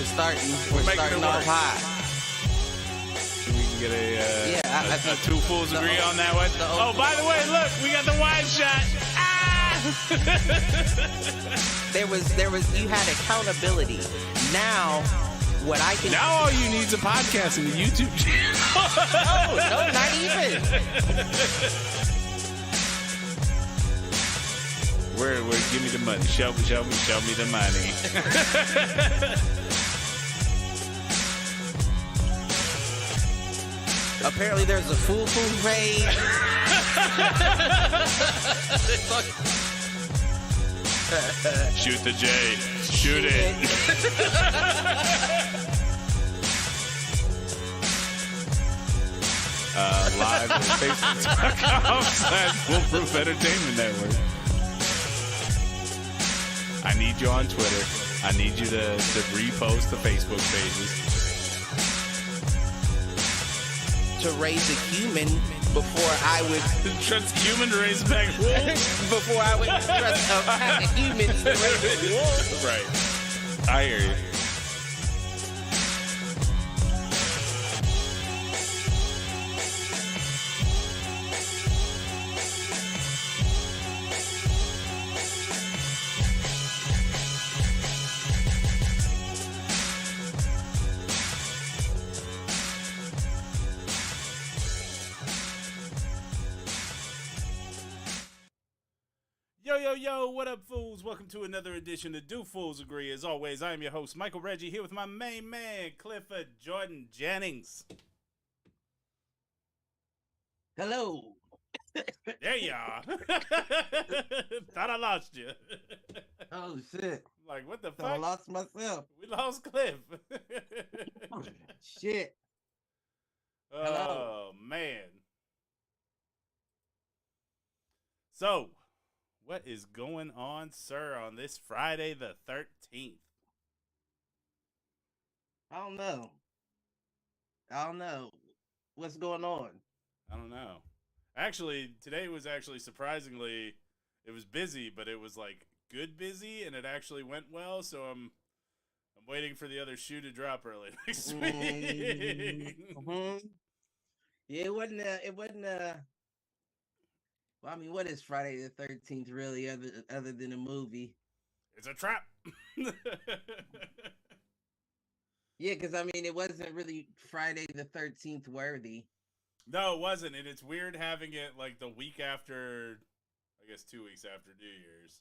We're starting off high. We can get a two fools agree on that one. Oh, by the way, look, we got the wide shot. There was you had accountability. Now what I can Now all you need is a podcast and a YouTube channel. No, not even. Where give me the money. Show me the money. Apparently there's a Foolproof page. Shoot the J. Shoot it. Live at Facebook.com/Foolproof Entertainment Network. I need you on Twitter. I need you to repost the Facebook pages. To raise a human before I would trust a human to raise back wolves. Before I would trust a human to raise a wolf. Right. I hear you. Yo, what up, fools? Welcome to another edition of Do Fools Agree. As always, I am your host, Michael Reggie, here with my main man, Clifford Jordan Jennings. Hello. There you are. Thought I lost you. Oh, shit. Like, what the fuck? I lost myself. We lost Cliff. Shit. Oh, man. So, what is going on, sir, on this Friday the 13th? I don't know. What's going on? I don't know. Actually, today was surprisingly, it was busy, but it was like good busy, and it actually went well. So I'm waiting for the other shoe to drop early next week. Mm-hmm. Yeah, it wasn't. Well, I mean, what is Friday the 13th really, other than a movie? It's a trap. Yeah, because I mean, it wasn't really Friday the 13th worthy. No, it wasn't, and it's weird having it like the week after, I guess 2 weeks after New Year's.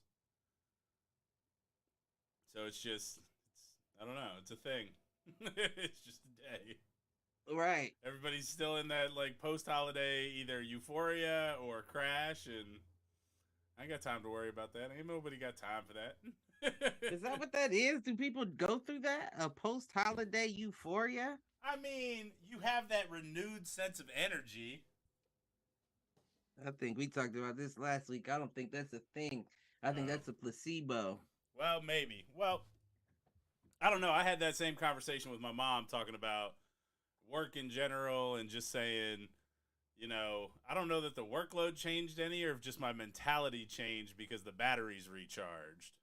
So I don't know, it's a thing. It's just a day. Right. Everybody's still in that like post-holiday either euphoria or crash, and I ain't got time to worry about that. Ain't nobody got time for that. Is that what that is? Do people go through that? A post-holiday euphoria? I mean, you have that renewed sense of energy. I think we talked about this last week. I don't think that's a thing. I think that's a placebo. Well, maybe. Well, I don't know. I had that same conversation with my mom talking about work in general and just saying, you know, I don't know that the workload changed any or if just my mentality changed because the battery's recharged.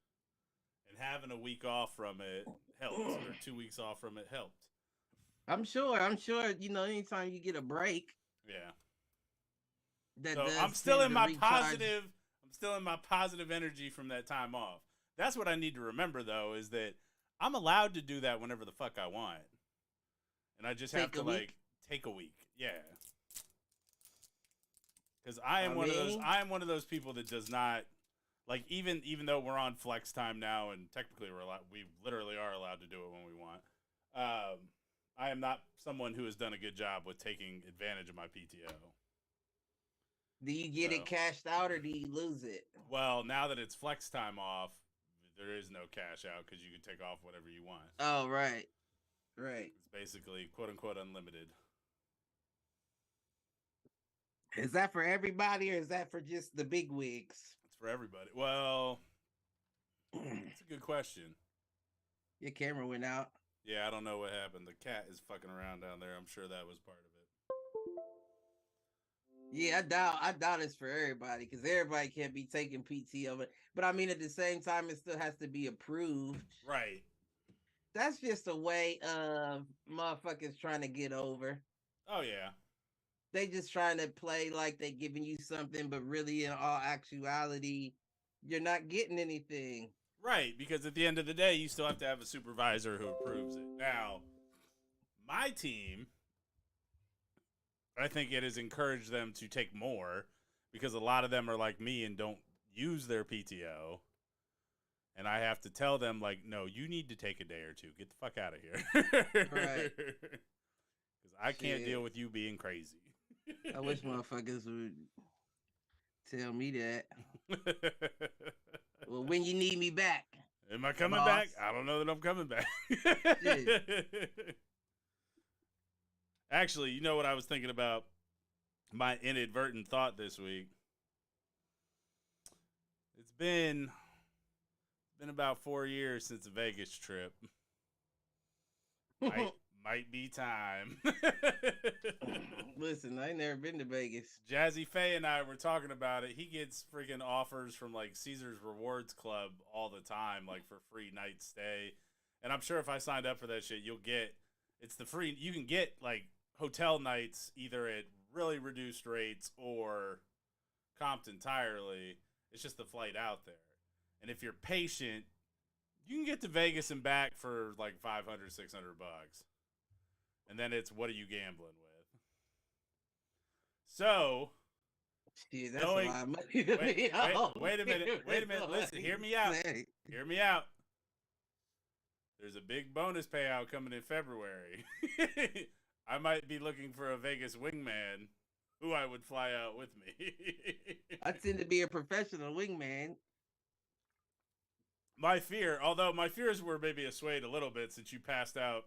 And having a week off from it helped, or 2 weeks off from it helped. I'm sure, you know, anytime you get a break. Yeah. So I'm still in my positive energy from that time off. That's what I need to remember, though, is that I'm allowed to do that whenever the fuck I want. And I just have to take a week. Yeah. Because I am one of those people that does not like even though we're on flex time now and technically we literally are allowed to do it when we want. I am not someone who has done a good job with taking advantage of my PTO. Do you get it cashed out or do you lose it? Well, now that it's flex time off, there is no cash out because you can take off whatever you want. Oh, right. Right. It's basically quote unquote unlimited. Is that for everybody or is that for just the big wigs? It's for everybody. Well, that's a good question. Your camera went out. Yeah, I don't know what happened. The cat is fucking around down there. I'm sure that was part of it. Yeah, I doubt it's for everybody because everybody can't be taking PT of it. But I mean, at the same time, it still has to be approved. Right. That's just a way of motherfuckers trying to get over. Oh yeah. They just trying to play like they giving you something, but really in all actuality, you're not getting anything. Right, because at the end of the day, you still have to have a supervisor who approves it. Now, my team, I think it has encouraged them to take more because a lot of them are like me and don't use their PTO. And I have to tell them, like, no, you need to take a day or two. Get the fuck out of here. Right. Because I can't deal with you being crazy. I wish motherfuckers would tell me that. Well, when you need me back. Am I coming boss? back? I don't know that I'm coming back. Actually, you know what I was thinking about? My inadvertent thought this week. It's been about 4 years since a Vegas trip. Might be time. Listen, I ain't never been to Vegas. Jazzy Faye and I were talking about it. He gets freaking offers from like Caesars Rewards Club all the time, like for free night stay. And I'm sure if I signed up for that shit, you can get like hotel nights either at really reduced rates or comped entirely. It's just the flight out there. And if you're patient, you can get to Vegas and back for like $500, $600. And then it's, what are you gambling with? So, Shit, that's a lot of money to me. Wait a minute. Listen, hear me out. Hear me out. There's a big bonus payout coming in February. I might be looking for a Vegas wingman who I would fly out with me. I tend to be a professional wingman. My fears were maybe assuaged a little bit since you passed out,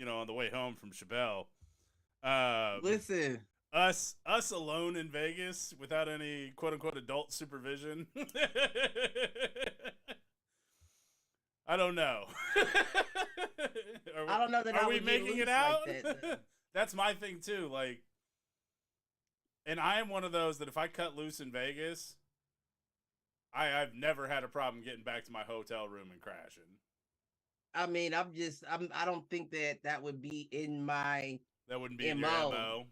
on the way home from Chappelle. Listen. Us alone in Vegas without any quote unquote adult supervision. I don't know. I don't know that are we making it out? Like that, that's my thing too. Like, and I am one of those that if I cut loose in Vegas, I've never had a problem getting back to my hotel room and crashing. I mean, I don't think that would be in my. That wouldn't be in your MO.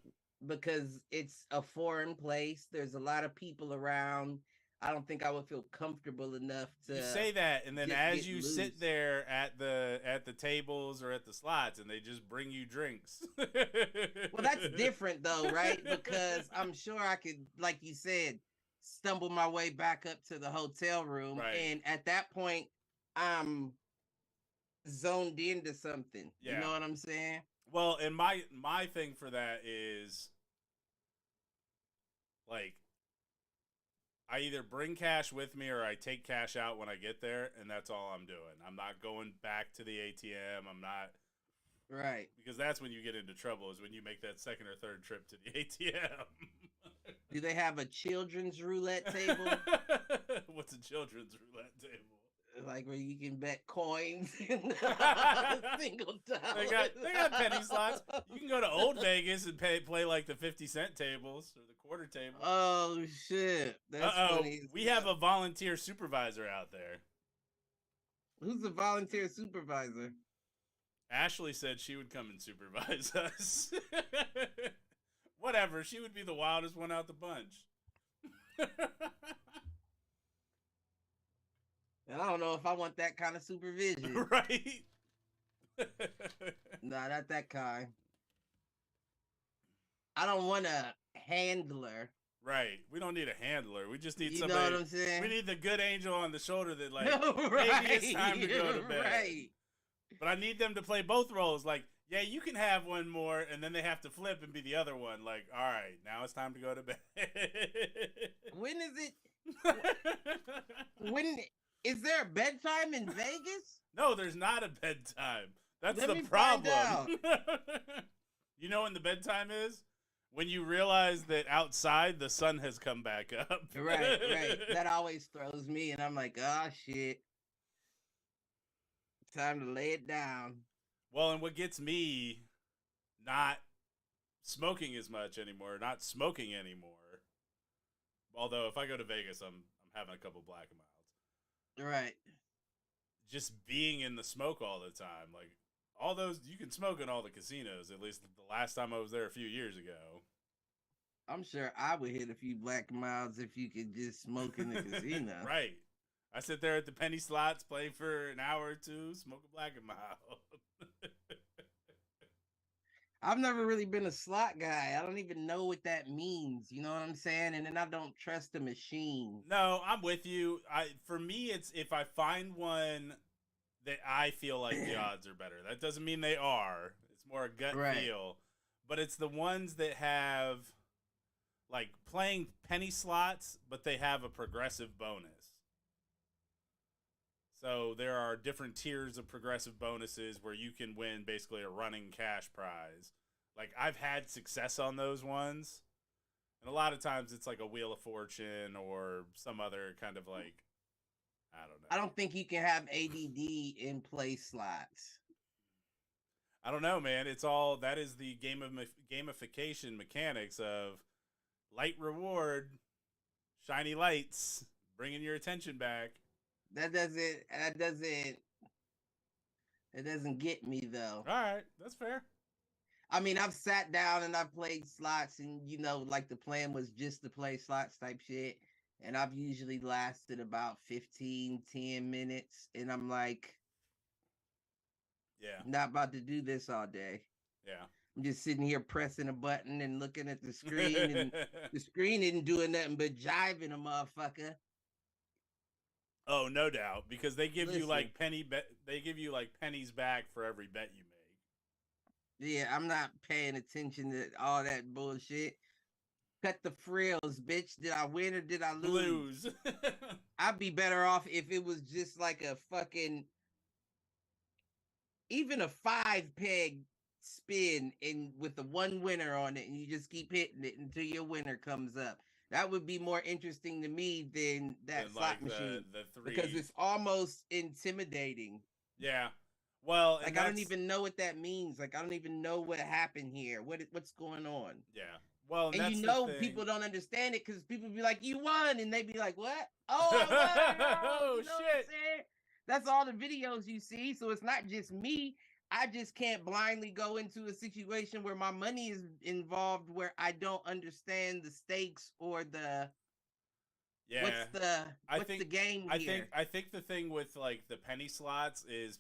Because it's a foreign place. There's a lot of people around. I don't think I would feel comfortable enough to. You say that, and then as you sit there at the tables or at the slots, and they just bring you drinks. Well, that's different though, right? Because I'm sure I could, like you said, stumble my way back up to the hotel room, right. And at that point, I'm zoned into something. Yeah. You know what I'm saying? Well, and my thing for that is, like, I either bring cash with me or I take cash out when I get there, and that's all I'm doing. I'm not going back to the ATM. I'm not. Right. Because that's when you get into trouble, is when you make that second or third trip to the ATM. Do they have a children's roulette table? What's a children's roulette table? Like where you can bet coins and single dollars. They got penny slots. You can go to Old Vegas and play like the 50-cent tables or the quarter table. Oh shit! That's funny. We have a volunteer supervisor out there. Who's the volunteer supervisor? Ashley said she would come and supervise us. Whatever. She would be the wildest one out the bunch. I don't know if I want that kind of supervision. Right? Nah, not that kind. I don't want a handler. Right. We don't need a handler. We just need somebody. You know what I'm saying? We need the good angel on the shoulder that, like, right. Maybe it's time to go to bed. Right. But I need them to play both roles. Like, yeah, you can have one more, and then they have to flip and be the other one. Like, all right, now it's time to go to bed. When is it? Is there a bedtime in Vegas? No, there's not a bedtime. That's the problem. You know when the bedtime is? When you realize that outside the sun has come back up. Right. That always throws me, and I'm like, oh, shit. Time to lay it down. Well, and what gets me not smoking as much anymore, not smoking anymore. Although if I go to Vegas, I'm having a couple Black and Milds. Right. just being in the smoke all the time. Like all those, you can smoke in all the casinos. At least the last time I was there a few years ago. I'm sure I would hit a few black miles if you could just smoke in the casino. Right. I sit there at the penny slots, play for an hour or two, smoke a black and mild. I've never really been a slot guy. I don't even know what that means. You know what I'm saying? And then I don't trust the machine. No, I'm with you. For me, it's if I find one that I feel like the odds are better. That doesn't mean they are. It's more a gut feel. But it's the ones that have like playing penny slots, but they have a progressive bonus. So there are different tiers of progressive bonuses where you can win basically a running cash prize. Like I've had success on those ones. And a lot of times it's like a Wheel of Fortune or some other kind of like, I don't know. I don't think you can have ADD in play slots. I don't know, man. It's all, that is the gamification mechanics of light reward, shiny lights, bringing your attention back. That doesn't get me though. All right, that's fair. I mean, I've sat down and I've played slots, and you know, like the plan was just to play slots type shit. And I've usually lasted about 10 minutes. And I'm like, yeah, not about to do this all day. Yeah. I'm just sitting here pressing a button and looking at the screen, and the screen isn't doing nothing but jiving a motherfucker. Oh, no doubt, because they give you like they give you like pennies back for every bet you make. Yeah, I'm not paying attention to all that bullshit. Cut the frills, bitch. Did I win or did I lose? I'd be better off if it was just like a fucking, even a 5-peg spin and with the one winner on it, and you just keep hitting it until your winner comes up. That would be more interesting to me than that slot machine. Because it's almost intimidating. Yeah. Well, like I don't even know what that means. Like I don't even know what happened here. What's going on? Yeah. Well, and you know people don't understand it because people be like, "You won," and they be like, "What? Oh, I won! Oh, you know shit!" That's all the videos you see. So it's not just me. I just can't blindly go into a situation where my money is involved where I don't understand the stakes or the what's the game here. I think the thing with like the penny slots is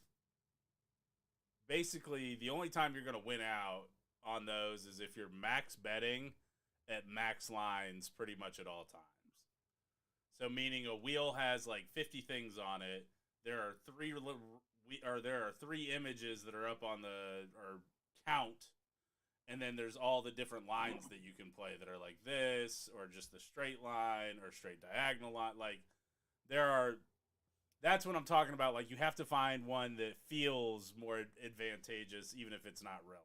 basically the only time you're going to win out on those is if you're max betting at max lines pretty much at all times. So meaning a wheel has like 50 things on it. There are three images that are up on the count, and then there's all the different lines that you can play that are like this or just the straight line or straight diagonal line. Like that's what I'm talking about. Like you have to find one that feels more advantageous, even if it's not really.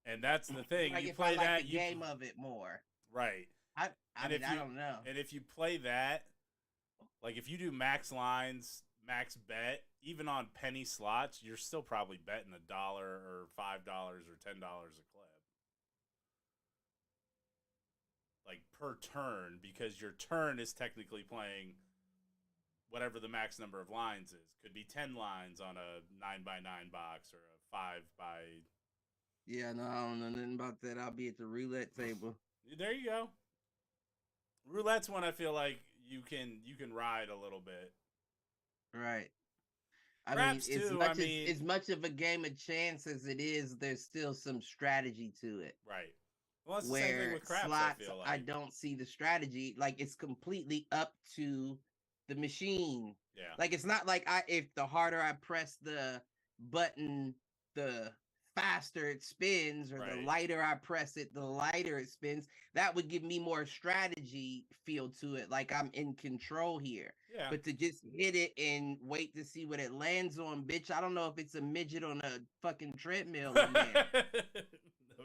And that's the thing. Like you if play I like that the game of it more, right? I don't know. And if you play that, like if you do max lines, max bet, even on penny slots, you're still probably betting $1 or $5 or $10 a clip, like per turn, because your turn is technically playing whatever the max number of lines is. Could be 10 lines on a 9x9 box or a 5x. Yeah, no, I don't know nothing about that. I'll be at the roulette table. There you go. Roulette's one I feel like you can ride a little bit. Right. Craps as much of a game of chance as it is, there's still some strategy to it. Right. Well, it's the same thing with craps, slots, I feel like. I don't see the strategy. Like it's completely up to the machine. Yeah. Like it's not like if the harder I press the button, the faster it spins, or the lighter I press it, the lighter it spins. That would give me more strategy feel to it, like I'm in control here. Yeah. But to just hit it and wait to see what it lands on, bitch, I don't know if it's a midget on a fucking treadmill in there.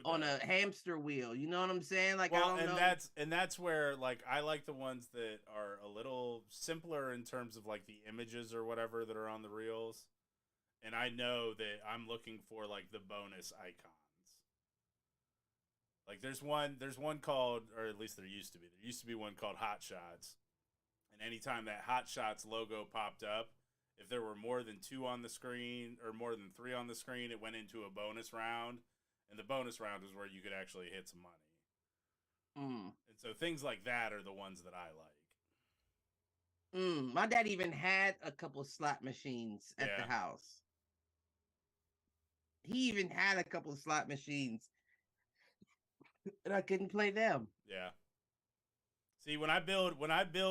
On a hamster wheel, you know what I'm saying? Like, well, I don't know. That's where like I like the ones that are a little simpler in terms of like the images or whatever that are on the reels. And I know that I'm looking for like the bonus icons. Like there's one called, or at least there used to be one called Hot Shots. And anytime that Hot Shots logo popped up, if there were more than 2 on the screen or more than 3 on the screen, it went into a bonus round, and the bonus round is where you could actually hit some money. And so things like that are the ones that I like. My dad even had a couple slot machines at the house. He even had a couple of slot machines, and I couldn't play them. Yeah. See, when I build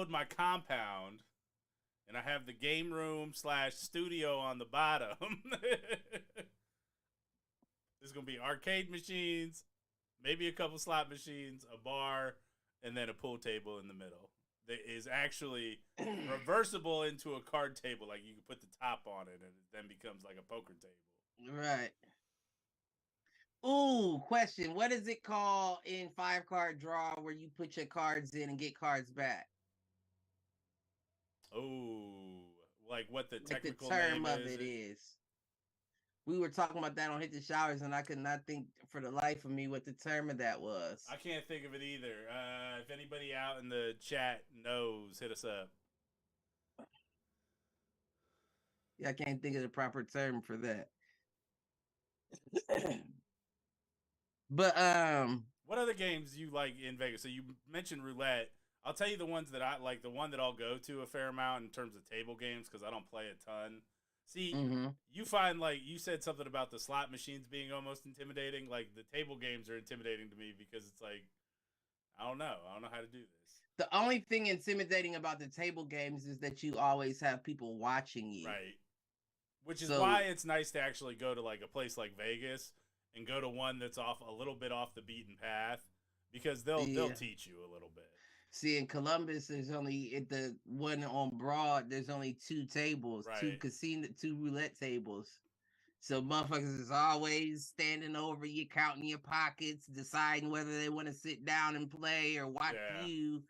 my compound, and I have the game room / studio on the bottom, there's gonna be arcade machines, maybe a couple slot machines, a bar, and then a pool table in the middle. That is actually reversible into a card table. Like you can put the top on it, and it then becomes like a poker table. Right. Ooh, question. What is it called in 5-card draw where you put your cards in and get cards back? Oh, like what the technical the term name of it is. We were talking about that on Hit the Showers, and I could not think for the life of me what the term of that was. I can't think of it either. If anybody out in the chat knows, hit us up. Yeah, I can't think of the proper term for that. But what other games do you like in Vegas? So you mentioned roulette. I'll tell you the ones that I like. The one that I'll go to a fair amount in terms of table games because I don't play a ton. See, you find like you said something about the slot machines being almost intimidating. Like the table games are intimidating to me because it's like I don't know how to do this. The only thing intimidating about the table games is that you always have people watching you, right? Which is why it's nice to actually go to like a place like Vegas and go to one that's off a little bit off the beaten path because they'll teach you a little bit. See, in Columbus, there's only at the one on Broad. There's only 2 tables, right. 2 roulette tables. So motherfuckers is always standing over you, counting your pockets, deciding whether they want to sit down and play or watch you.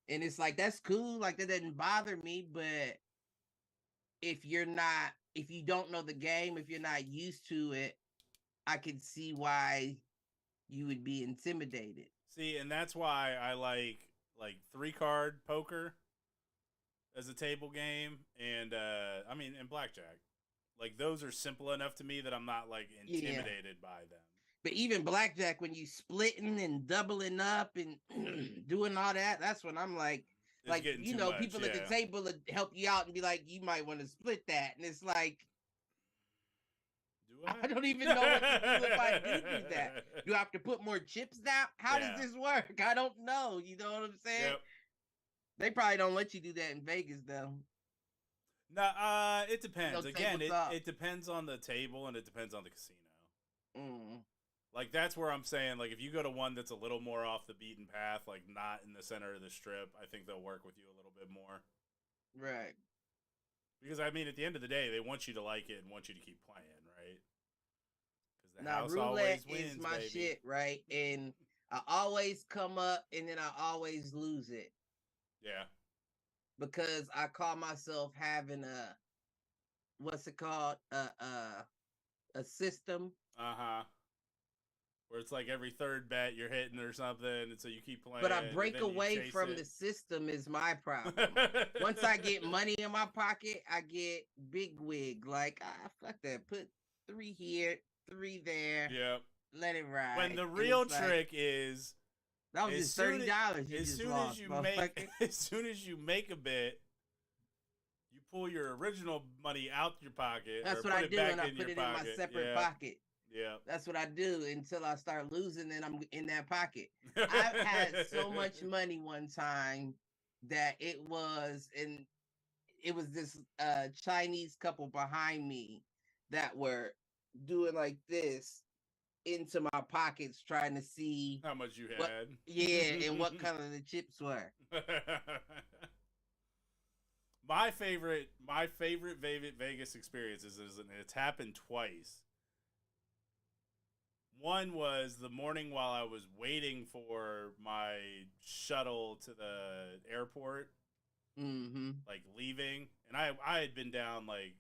And it's like that's cool, like that doesn't bother me. But if you don't know the game, if you're not used to it, I can see why you would be intimidated. See, and that's why I like 3-card poker as a table game, and and blackjack. Like those are simple enough to me that I'm not like intimidated by them. But even blackjack, when you splitting and doubling up and doing all that, that's when I'm like people at the table will help you out and be like, you might want to split that, and it's like. I don't even know what to do if I do that. Do I have to put more chips down? How does this work? I don't know. You know what I'm saying? Yep. They probably don't let you do that in Vegas, though. No, it depends. Again, it depends on the table and it depends on the casino. Like, that's where I'm saying, like, if you go to one that's a little more off the beaten path, like, not in the center of the strip, I think they'll work with you a little bit more. Right. Because, I mean, at the end of the day, they want you to like it and want you to keep playing, right? Now, roulette is my shit, right? And I always come up and then I always lose it. Yeah. Because I call myself having what's it called? A system. Uh-huh. Where it's like every third bet you're hitting or something, and so you keep playing. But I break away from the system is my problem. Once I get money in my pocket, I get big wig. Like, fuck that. Put 3 here, 3 there. Yep. Let it ride. When the real trick is that was just $30. As soon as you make a bit, you pull your original money out your pocket. That's what I do, and I put it in my separate pocket. Yeah, that's what I do until I start losing, and I'm in that pocket. I've had so much money one time that it was this Chinese couple behind me that were doing like this into my pockets, trying to see how much you had. And what color the chips were. My favorite Vegas experiences is, and it's happened twice. One was the morning while I was waiting for my shuttle to the airport, like leaving, and I had been down like,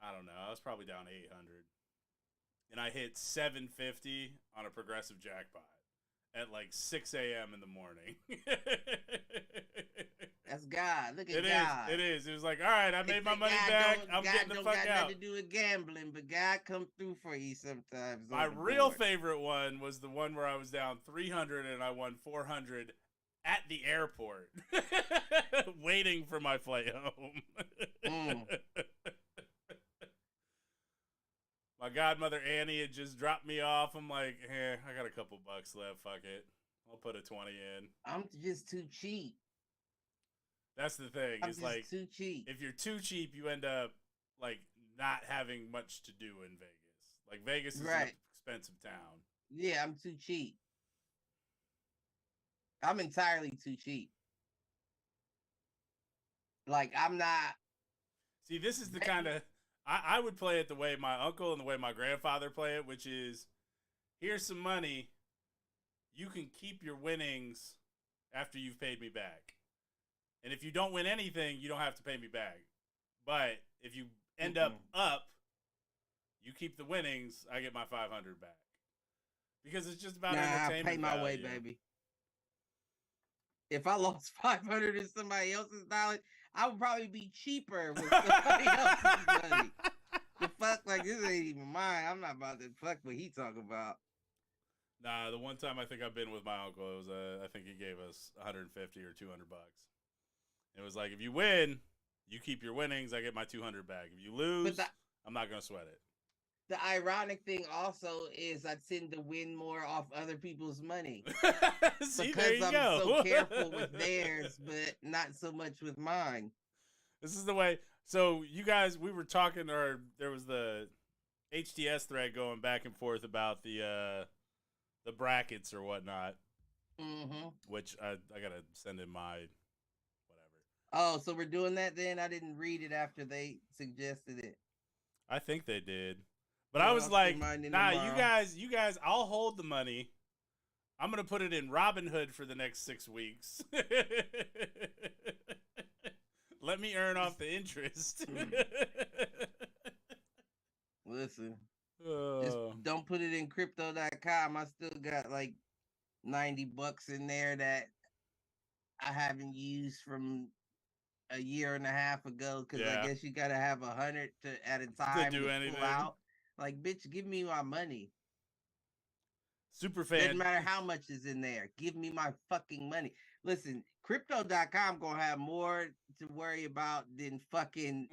I don't know, I was probably down 800, and I hit 750 on a progressive jackpot at like 6 a.m. in the morning. That's God. Look at It God. is. It is. It was like, all right, I made my money God back. don't, I'm God getting the don't fuck got out. nothing to do with gambling, but God come through for you sometimes. My real favorite one was the one where I was down 300 and I won 400 at the airport, waiting for my flight home. My godmother Annie had just dropped me off. I'm like, I got a couple bucks left. Fuck it. I'll put a 20 in. I'm just too cheap. That's the thing. I'm it's just like too cheap. If you're too cheap, you end up like not having much to do in Vegas. Like Vegas is an expensive town. Yeah, I'm too cheap. I'm entirely too cheap. Like I'm not. See, this is the kind of I would play it the way my uncle and the way my grandfather play it, which is here's some money. You can keep your winnings after you've paid me back. And if you don't win anything, you don't have to pay me back. But if you end up, you keep the winnings, I get my 500 back. Because it's just about entertainment. I pay my way, baby. If I lost 500 in somebody else's knowledge, I would probably be cheaper with somebody else's money. The fuck, like this ain't even mine. I'm not about to fuck what he talking about. Nah, the one time I think I've been with my uncle, it was I think he gave us 150 or 200 bucks. It was like, if you win, you keep your winnings, I get my 200 back. If you lose, I'm not gonna sweat it. The ironic thing also is I tend to win more off other people's money. See, because I'm so careful with theirs, but not so much with mine. This is the way. So you guys, we were talking, or there was the HTS thread going back and forth about the brackets or whatnot. Mm-hmm. Which I gotta send in my whatever. Oh, so we're doing that then? I didn't read it after they suggested it. I think they did. But I was like, nah, you guys, I'll hold the money. I'm going to put it in Robinhood for the next 6 weeks. Let me earn off the interest. Listen, just don't put it in crypto.com. I still got like $90 in there that I haven't used from a year and a half ago because I guess you got to have 100 at a time to pull out. Like, bitch, give me my money. Superfan. Doesn't matter how much is in there. Give me my fucking money. Listen, crypto.com gonna have more to worry about than fucking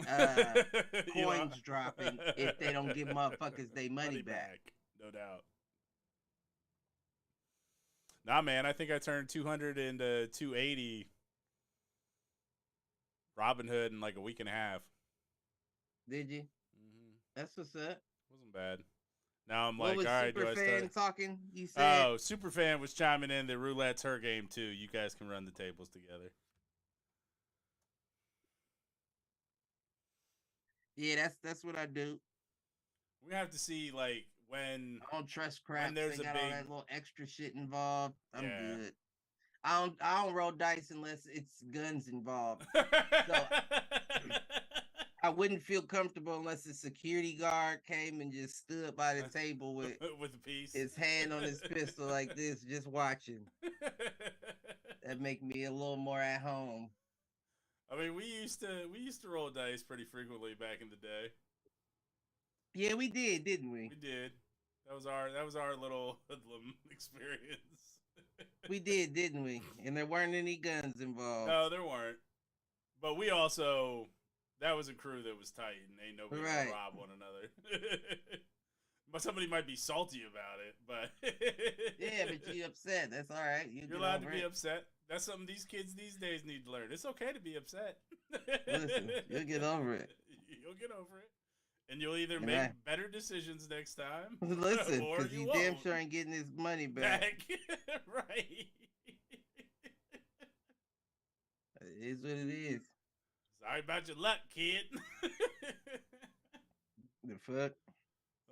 coins dropping if they don't give motherfuckers their money back. No doubt. Nah, man, I think I turned 200 into 280 Robinhood in like a week and a half. Did you? Mm-hmm. That's what's up. Wasn't bad. Now I'm like, all right, do I start talking? You said, oh, Superfan was chiming in. The roulette's her game too. You guys can run the tables together. Yeah, that's what I do. We have to see like when I don't trust crap. When there's they got all that little extra shit involved. I'm good. I don't roll dice unless it's guns involved. So I wouldn't feel comfortable unless a security guard came and just stood by the table with a piece, his hand on his pistol like this, just watching. That make me a little more at home. I mean, we used to roll dice pretty frequently back in the day. Yeah, we did, didn't we? We did. That was our little hoodlum experience. We did, didn't we? And there weren't any guns involved. No, there weren't. But we also, that was a crew that was tight, and ain't nobody gonna rob one another. But somebody might be salty about it, but yeah, but you upset. That's all right. You're allowed to be upset. That's something these kids these days need to learn. It's okay to be upset. Listen, you'll get over it. You'll get over it. And you'll either make better decisions next time. Listen, because you damn sure ain't getting his money back. Right. It is what it is. Sorry about your luck, kid. The fuck?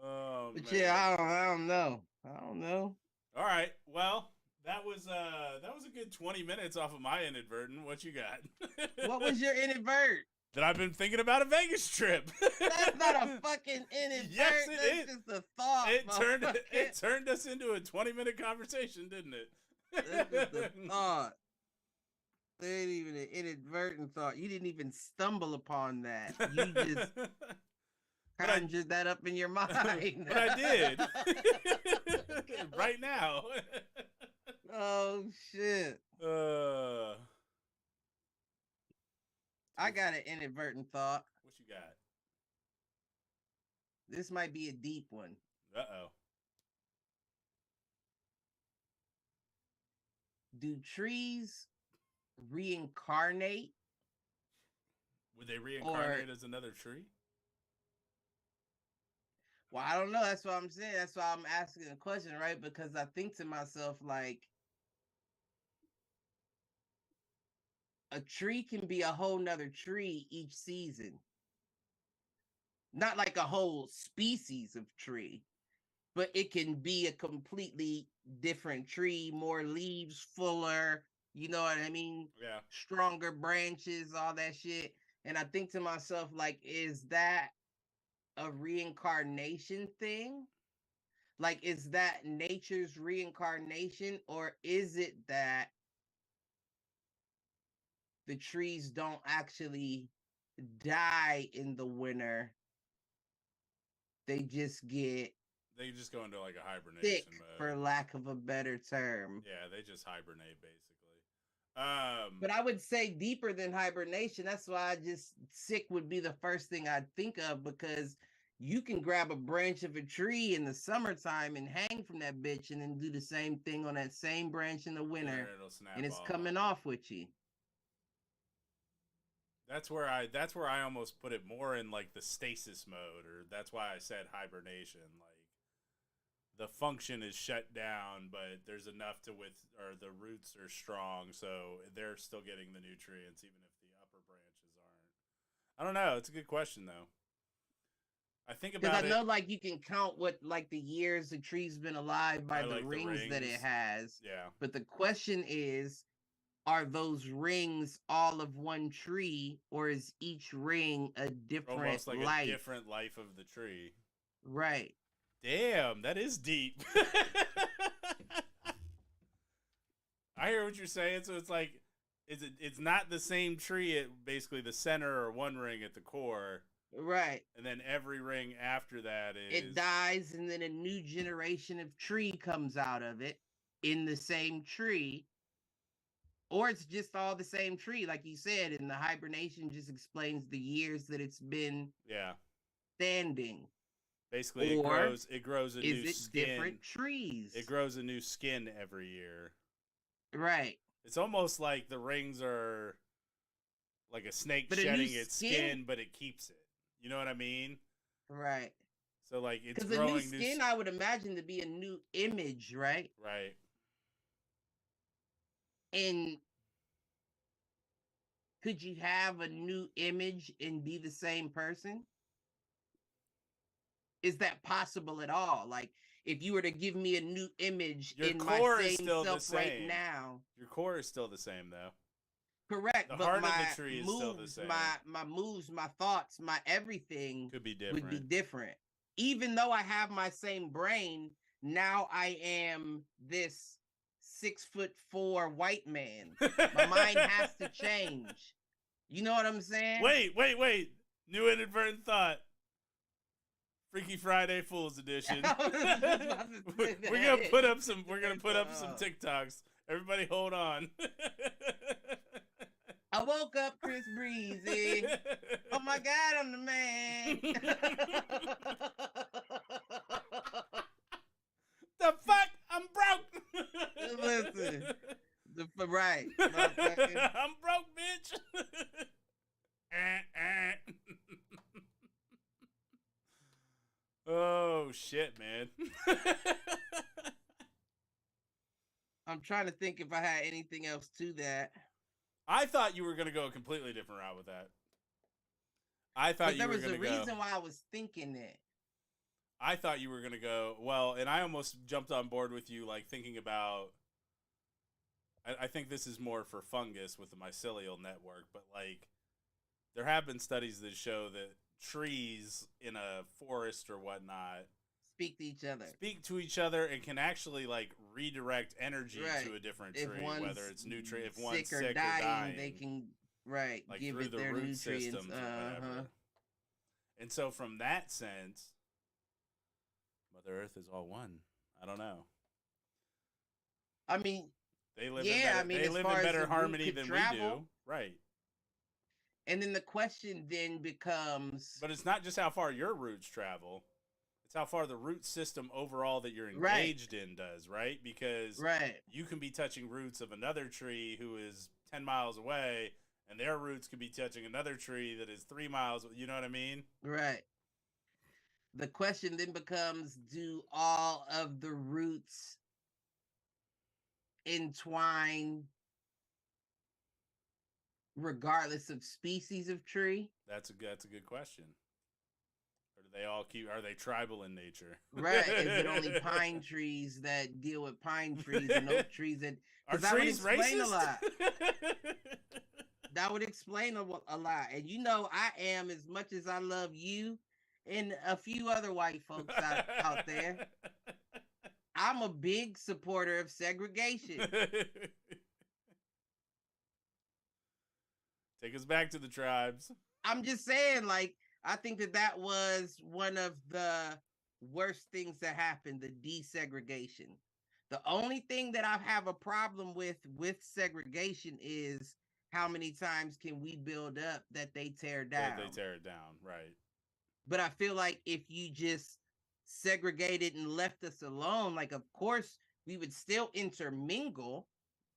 Oh, but man. Yeah, I don't know. I don't know. All right. Well, that was a good 20 minutes off of my inadvertent. What you got? What was your inadvert? That I've been thinking about a Vegas trip. That's not a fucking inadvert. Yes, That's just a thought. It turned us into a 20-minute conversation, didn't it? That's just a thought. That ain't even an inadvertent thought. You didn't even stumble upon that. You just conjured that up in your mind. But I did. Right now. Oh shit. I got an inadvertent thought. What you got? This might be a deep one. Uh-oh. Do trees reincarnate? Would they reincarnate as another tree? Well, I don't know. That's what I'm saying. That's why I'm asking the question, right? Because I think to myself, like, a tree can be a whole nother tree each season. Not like a whole species of tree, but it can be a completely different tree, more leaves, fuller, you know what I mean? Yeah. Stronger branches, all that shit. And I think to myself, like, is that a reincarnation thing? Like, is that nature's reincarnation, or is it that the trees don't actually die in the winter? They just go into like a hibernation sick, mode, for lack of a better term. Yeah, they just hibernate basically. But I would say deeper than hibernation. That's why sick would be the first thing I'd think of, because you can grab a branch of a tree in the summertime and hang from that bitch and then do the same thing on that same branch in the winter, and it's coming off with you. That's where I almost put it more in like the stasis mode, or that's why I said hibernation. Like, the function is shut down, but there's enough or the roots are strong, so they're still getting the nutrients, even if the upper branches aren't. I don't know. It's a good question, though. I think about it. Because I know, like, you can count what, like, the years the tree's been alive by the rings that it has. Yeah. But the question is, are those rings all of one tree, or is each ring a different almost like life? A different life of the tree? Right. Damn, that is deep. I hear what you're saying. So it's like, it's not the same tree at basically the center or one ring at the core. Right. And then every ring after that it dies, and then a new generation of tree comes out of it in the same tree. Or it's just all the same tree, like you said, and the hibernation just explains the years that it's been standing. Basically, it grows a new skin. Different trees? It grows a new skin every year. Right. It's almost like the rings are like a snake shedding its skin, but it keeps it. You know what I mean? Right. So, like, it's growing new skin. Because the new skin, I would imagine, to be a new image, right? Right. And could you have a new image and be the same person? Is that possible at all? Like, if you were to give me a new image in my same self right now. Your core is still the same, though. Correct. The heart of the tree is still the same. My moves, my thoughts, my everything would be different. Even though I have my same brain, now I am this 6'4" white man. My mind has to change. You know what I'm saying? Wait. New inadvertent thought. Freaky Friday Fools Edition. We're gonna put up some TikToks. Everybody hold on. I woke up Chris Breezy. Oh my God, I'm the man. The fuck? I'm broke. Listen. Right. I'm broke, bitch. Oh, shit, man. I'm trying to think if I had anything else to that. I thought you were going to go a completely different route with that. I thought you were going to go... There was a reason why I was thinking that. I thought you were going to go... Well, and I almost jumped on board with you, like, thinking about... I think this is more for fungus with the mycelial network, but, like, there have been studies that show that trees in a forest or whatnot speak to each other and can actually, like, redirect energy to a different tree, whether it's nutrient, if one's sick or dying, they can Right. like Give through it the their root nutrients. systems or whatever. And so from that sense, Mother Earth is all one. I don't know. I mean, They live in yeah, better. I mean, They as live far in as the better root harmony could than we travel, do, right? and then the question then becomes, But it's not just how far your roots travel; it's how far the root system overall that you're right, engaged in does, right? Because right, you can be touching roots of another tree who is 10 miles away, and their roots could be touching another tree that is 3 miles. You know what I mean? right. The question then becomes, do all of the roots entwine regardless of species of tree? That's a good question. Or do they all keep? Are they tribal in nature? Right. Is it only pine trees that deal with pine trees and oak trees that, Are because that would trees explain a racist? lot. That would explain a lot. And you know, I am, as much as I love you and a few other white folks out there, I'm a big supporter of segregation. Take us back to the tribes. I'm just saying, like, I think that was one of the worst things that happened, the desegregation. The only thing that I have a problem with segregation is how many times can we build up that they tear That they down. tear it down, right? But I feel like if you just segregated and left us alone, like, of course we would still intermingle.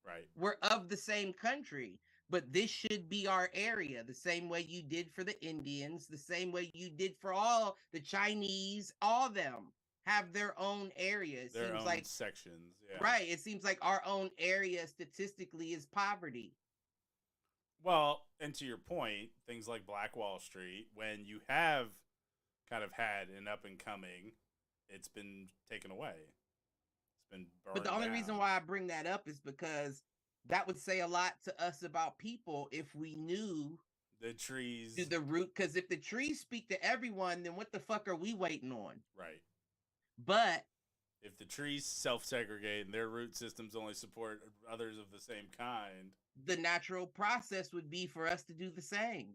Right. We're of the same country, but this should be our area, the same way you did for the Indians, the same way you did for all the Chinese. All them have their own area. It Their seems own like, sections, yeah. right, it seems like our own area statistically is poverty. Well, and to your point, things like Black Wall Street, when you have kind of had an up and coming, it's been taken away. It's been burned But the only down. reason why I bring that up is because that would say a lot to us about people if we knew the trees, the root. Because if the trees speak to everyone, then what the fuck are we waiting on? right? But If the trees self-segregate and their root systems only support others of the same kind, the natural process would be for us to do the same.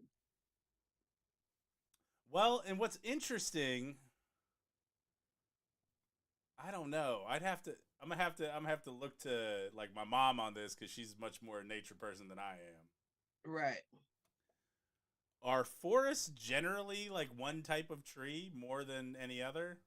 well, and what's interesting, I don't know. I'm gonna have to look to like my mom on this because she's much more a nature person than I am. Right. Are forests generally like one type of tree more than any other?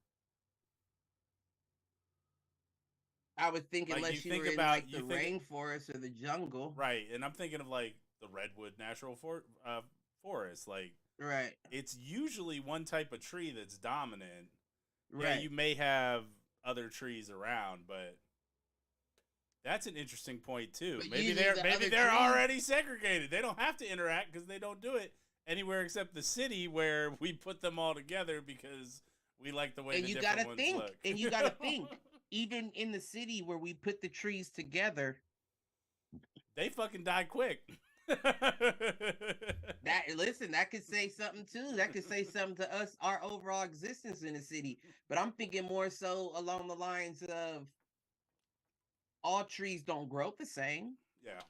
I would think, Like, unless you you think were in about- like you the think- rainforest or the jungle. Right, and I'm thinking of like the redwood natural forest. Like, Right. it's usually one type of tree that's dominant. Right. Yeah, you may have other trees around, but that's an interesting point too. But Maybe usually they're the maybe other they're trees- already segregated. They don't have to interact because they don't do it anywhere except the city where we put them all together because we like the way And the you different gotta ones think, look. and you gotta think, even in the city where we put the trees together, They fucking die quick. that could say something too. That could say something to us, our overall existence in the city. But I'm thinking more so along the lines of all trees don't grow the same. Yeah.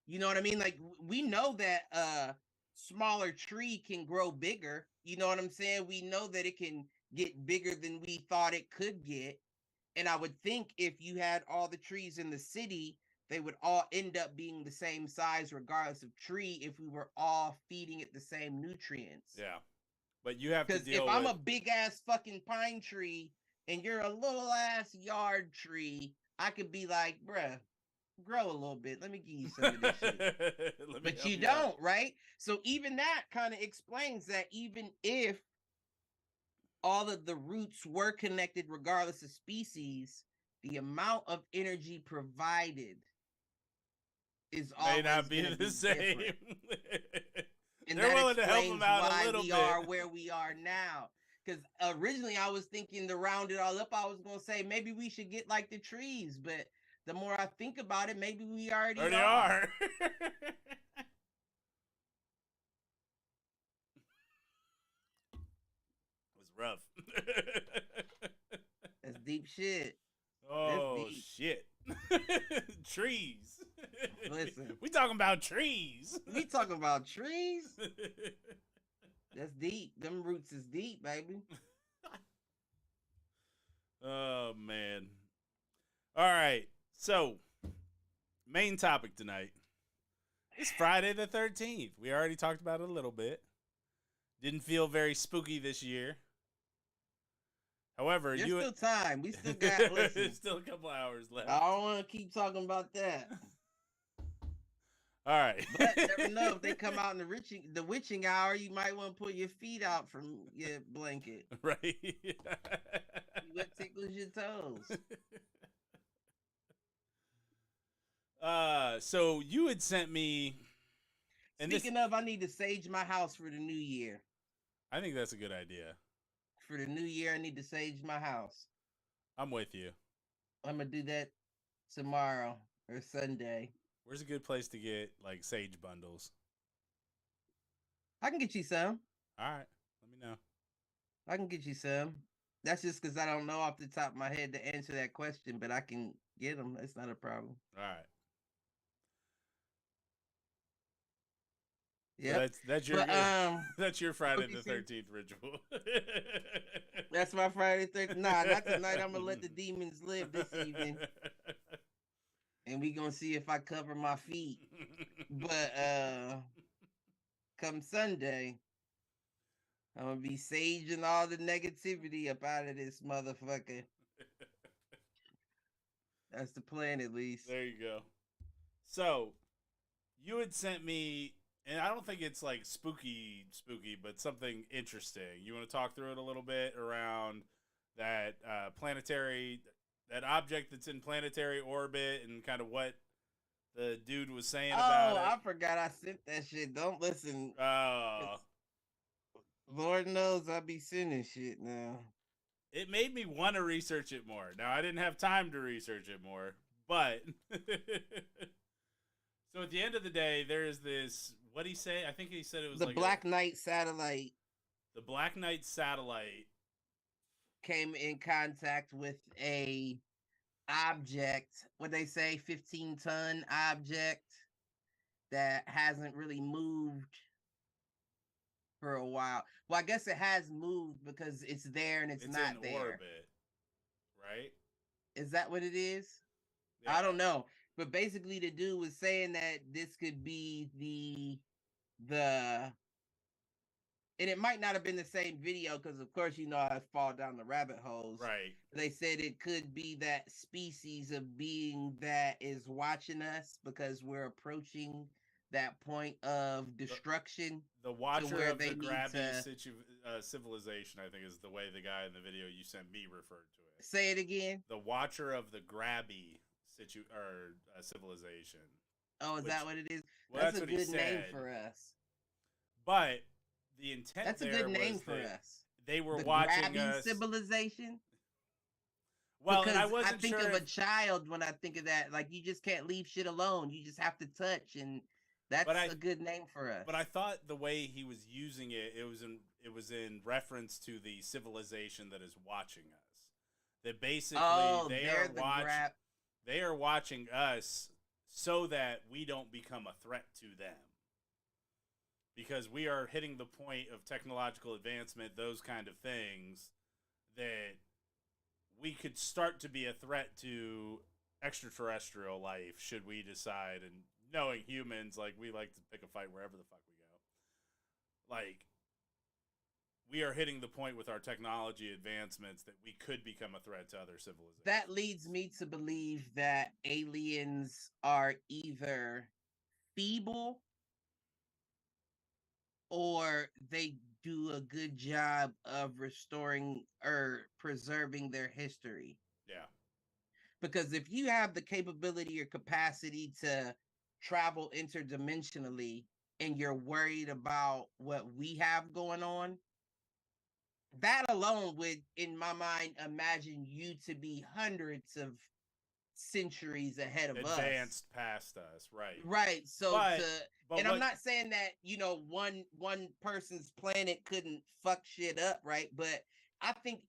You know what I mean? Like, we know that a smaller tree can grow bigger. You know what I'm saying? We know that it can get bigger than we thought it could get. And I would think if you had all the trees in the city, they would all end up being the same size regardless of tree if we were all feeding it the same nutrients. Yeah. But you have to Because deal if I'm with a big ass fucking pine tree and you're a little ass yard tree, I could be like, bruh, grow a little bit. Let me give you some of this shit. But you don't, right? So even that kind of explains that even if all of the roots were connected regardless of species, the amount of energy provided is may always not be gonna the same. different. And They're that willing to help explains them out why a little we bit. are where we are now. Because originally I was thinking, to round it all up, I was going to say maybe we should get like the trees. But the more I think about it, maybe we already are. It was rough. That's deep shit. Oh, deep. shit. Trees. Listen, we talking about trees. we talking about trees. That's deep. Them roots is deep, baby. Oh man. All right. So, main topic tonight. It's Friday the 13th. We already talked about it a little bit. Didn't feel very spooky this year. However, there's still time. We still got there's still a couple hours left. I don't want to keep talking about that. All right. But never know, if they come out in the witching hour, you might want to pull your feet out from your blanket. Right. What tickles your toes? So you had sent me. Speaking of, I need to sage my house for the new year. I think that's a good idea. For the new year, I need to sage my house. I'm with you. I'm gonna do that tomorrow or Sunday. Where's a good place to get like sage bundles? I can get you some. All right, let me know. I can get you some. That's just because I don't know off the top of my head to answer that question, but I can get them. That's not a problem. All right. Yeah, so that's your that's your Friday the 13th ritual. That's my Friday the 13th. Nah, not tonight. I'm gonna let the demons live this evening, and we gonna see if I cover my feet. But come Sunday, I'm gonna be saging all the negativity up out of this motherfucker. That's the plan, at least. There you go. So, you had sent me, and I don't think it's like spooky, but something interesting. You want to talk through it a little bit around that that object that's in planetary orbit, and kind of what the dude was saying about it? Oh, I forgot I sent that shit. Don't listen. Oh. Lord knows I be sending shit now. It made me want to research it more. Now, I didn't have time to research it more, but... So, at the end of the day, there is this... What'd he say? I think he said it was the like... Black Knight satellite. The Black Knight satellite came in contact with a object, what they say, 15-ton object that hasn't really moved for a while. Well, I guess it has moved because it's there and it's not in there. Orbit, right? Is that what it is? Yeah. I don't know. But basically the dude was saying that this could be the and it might not have been the same video because, of course, you know, I fall down the rabbit holes. Right. They said it could be that species of being that is watching us because we're approaching that point of destruction. The watcher of the grabby civilization, I think, is the way the guy in the video you sent me referred to it. Say it again. The watcher of the grabby civilization. Oh, is that what it is? Well, that's a good name for us. But the intent that's a good name for us. They were watching us. Civilization. Well, because and I wasn't think sure of a child when I think of that. Like, you just can't leave shit alone. You just have to touch, and that's a good name for us. But I thought the way he was using it, it was in reference to the civilization that is watching us. That basically they are watching us so that we don't become a threat to them. Because we are hitting the point of technological advancement, those kind of things, that we could start to be a threat to extraterrestrial life should we decide. And knowing humans, like, we like to pick a fight wherever the fuck we go. Like, we are hitting the point with our technology advancements that we could become a threat to other civilizations. That leads me to believe that aliens are either feeble or they do a good job of restoring or preserving their history. Yeah. Because if you have the capability or capacity to travel interdimensionally and you're worried about what we have going on, that alone would, in my mind, imagine you to be hundreds of centuries ahead of us. Advanced past us, right. Right. So but I'm not saying that, you know, one person's planet couldn't fuck shit up, right? But I think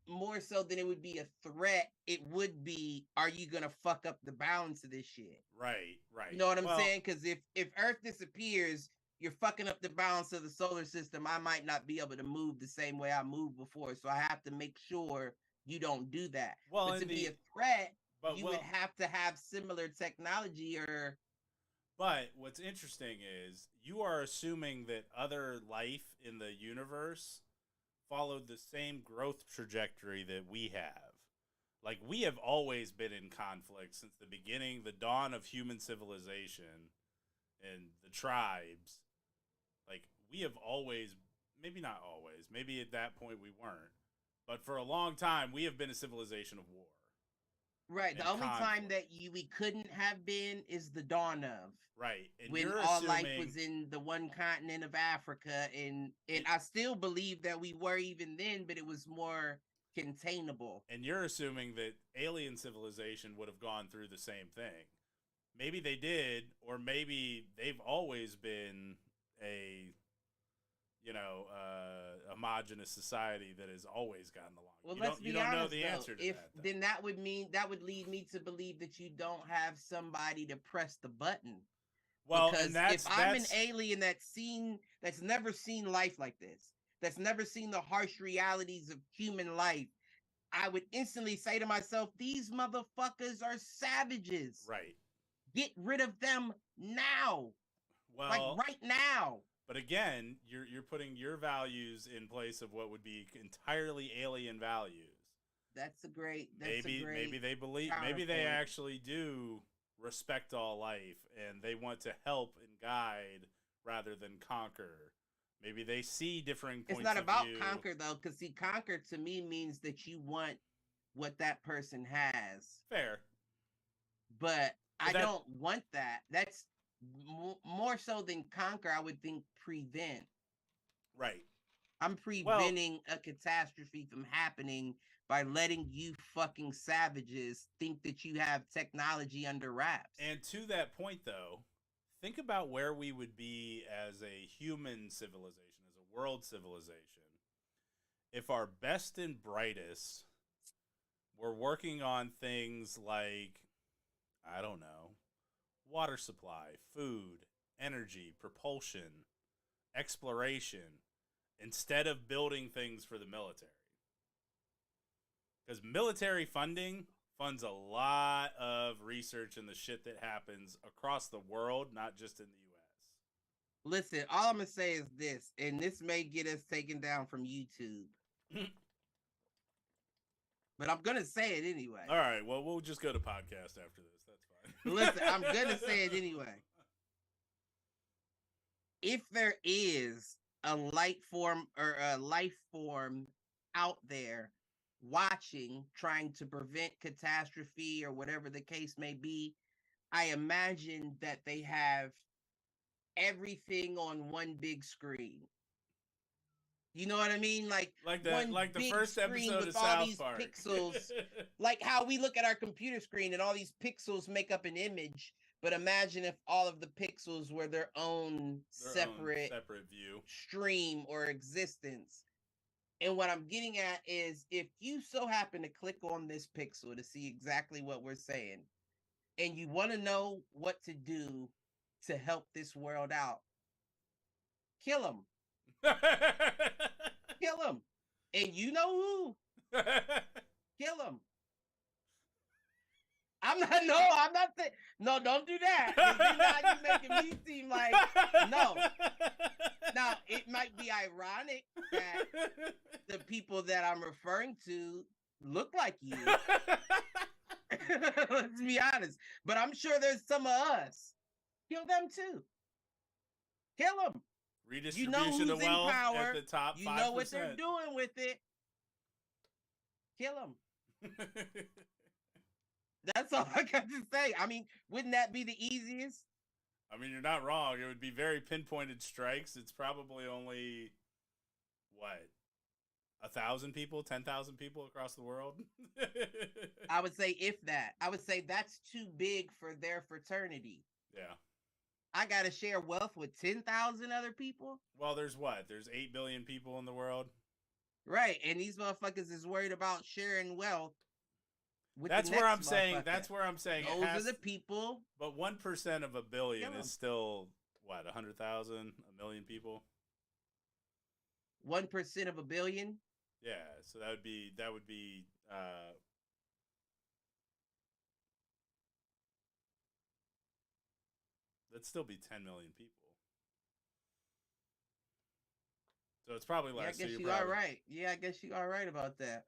more so than it would be a threat, it would be, are you gonna fuck up the balance of this shit? Right, You right. know what I'm Well, saying? Because if Earth disappears, you're fucking up the balance of the solar system. I might not be able to move the same way I moved before, so I have to make sure you don't do that. well, But to in be a the threat, but you would well, have to have similar technology, or but what's interesting is you are assuming that other life in the universe followed the same growth trajectory that we have. Like we have always been in conflict since the beginning, the dawn of human civilization and the tribes. Like we have always, maybe not always, maybe at that point we weren't, but for a long time we have been a civilization of war right. The and only time conflict. that we couldn't have been is the dawn of, Right. And when you're all life assuming was in the one continent of Africa, and I still believe that we were even then, but it was more containable. and you're assuming that alien civilization would have gone through the same thing. Maybe they did, or maybe they've always been a homogenous society that has always gotten along. Well, You let's don't you be don't know honest the though. answer to If that though. then that would mean that would lead me to believe that you don't have somebody to press the button. Well, and Because if that's I'm an that's alien that's never seen life like this, that's never seen the harsh realities of human life, I would instantly say to myself, these motherfuckers are savages. right. Get rid of them now. Like Well, right now. but again, you're putting your values in place of what would be entirely alien values. That's a Maybe great they believe, maybe they counterpoint. actually do respect all life and they want to help and guide rather than conquer. Maybe they see differing It's points not of about view. conquer though, because see, conquer to me means that you want what that person has. Fair, But but I that don't want that. That's more so than conquer, I would think prevent. right. I'm Well, preventing a catastrophe from happening by letting you fucking savages think that you have technology under wraps. and to that point though, think about where we would be as a human civilization, as a world civilization, if our best and brightest were working on things like, I don't know, water supply, food, energy, propulsion, exploration, instead of building things for the military. Because military funding funds a lot of research and the shit that happens across the world, not just in the Listen, all I'm gonna say is this, and this may get us taken down from YouTube, US. but I'm gonna say it anyway. All right, well, we'll just go to podcast after this. That's Listen, I'm fine. gonna say it anyway. If there is a light form or a life form out there watching, trying to prevent catastrophe or whatever the case may be, I imagine that they have everything on one big screen. You know what I mean? Like one like the big first screen episode of with all South these Park. pixels, like how we look at our computer screen and all these pixels make up an image. But imagine if all of the pixels were their own Their own separate separate view. stream or existence. And what I'm getting at is, if you so happen to click on this pixel to see exactly what we're saying, and you want to know what to do to help this world out, kill them. Kill them. And you know who? Kill them. I'm not, no, I'm not saying, no, don't do that. You're making me seem like, no. Now, it might be ironic that the people that I'm referring to look like you. Let's be honest. But I'm sure there's some of us. Kill them too. Kill them. You know Redistribution who's of in wealth power. at the top 5%. You know what they're doing with it. Kill them. That's all I got to say. I mean, wouldn't that be the easiest? I mean, you're not wrong. It would be very pinpointed strikes. It's probably only, what, 1,000 people, 10,000 people across the world? I would say, if that. I would say that's too big for their fraternity. Yeah. I got to share wealth with 10,000 other people? Well, there's what? There's 8 billion people in the world? Right, and these motherfuckers is worried about sharing wealth with That's the where next I'm saying. motherfucker. That's where I'm saying. Those are the people. But 1% of a billion Kill is 'em. still what 100,000, a million people. 1% of a billion. Yeah, so that would be that'd still be 10 million people. So it's probably less. Yeah, I guess so you are right. Yeah, I guess you are right about that.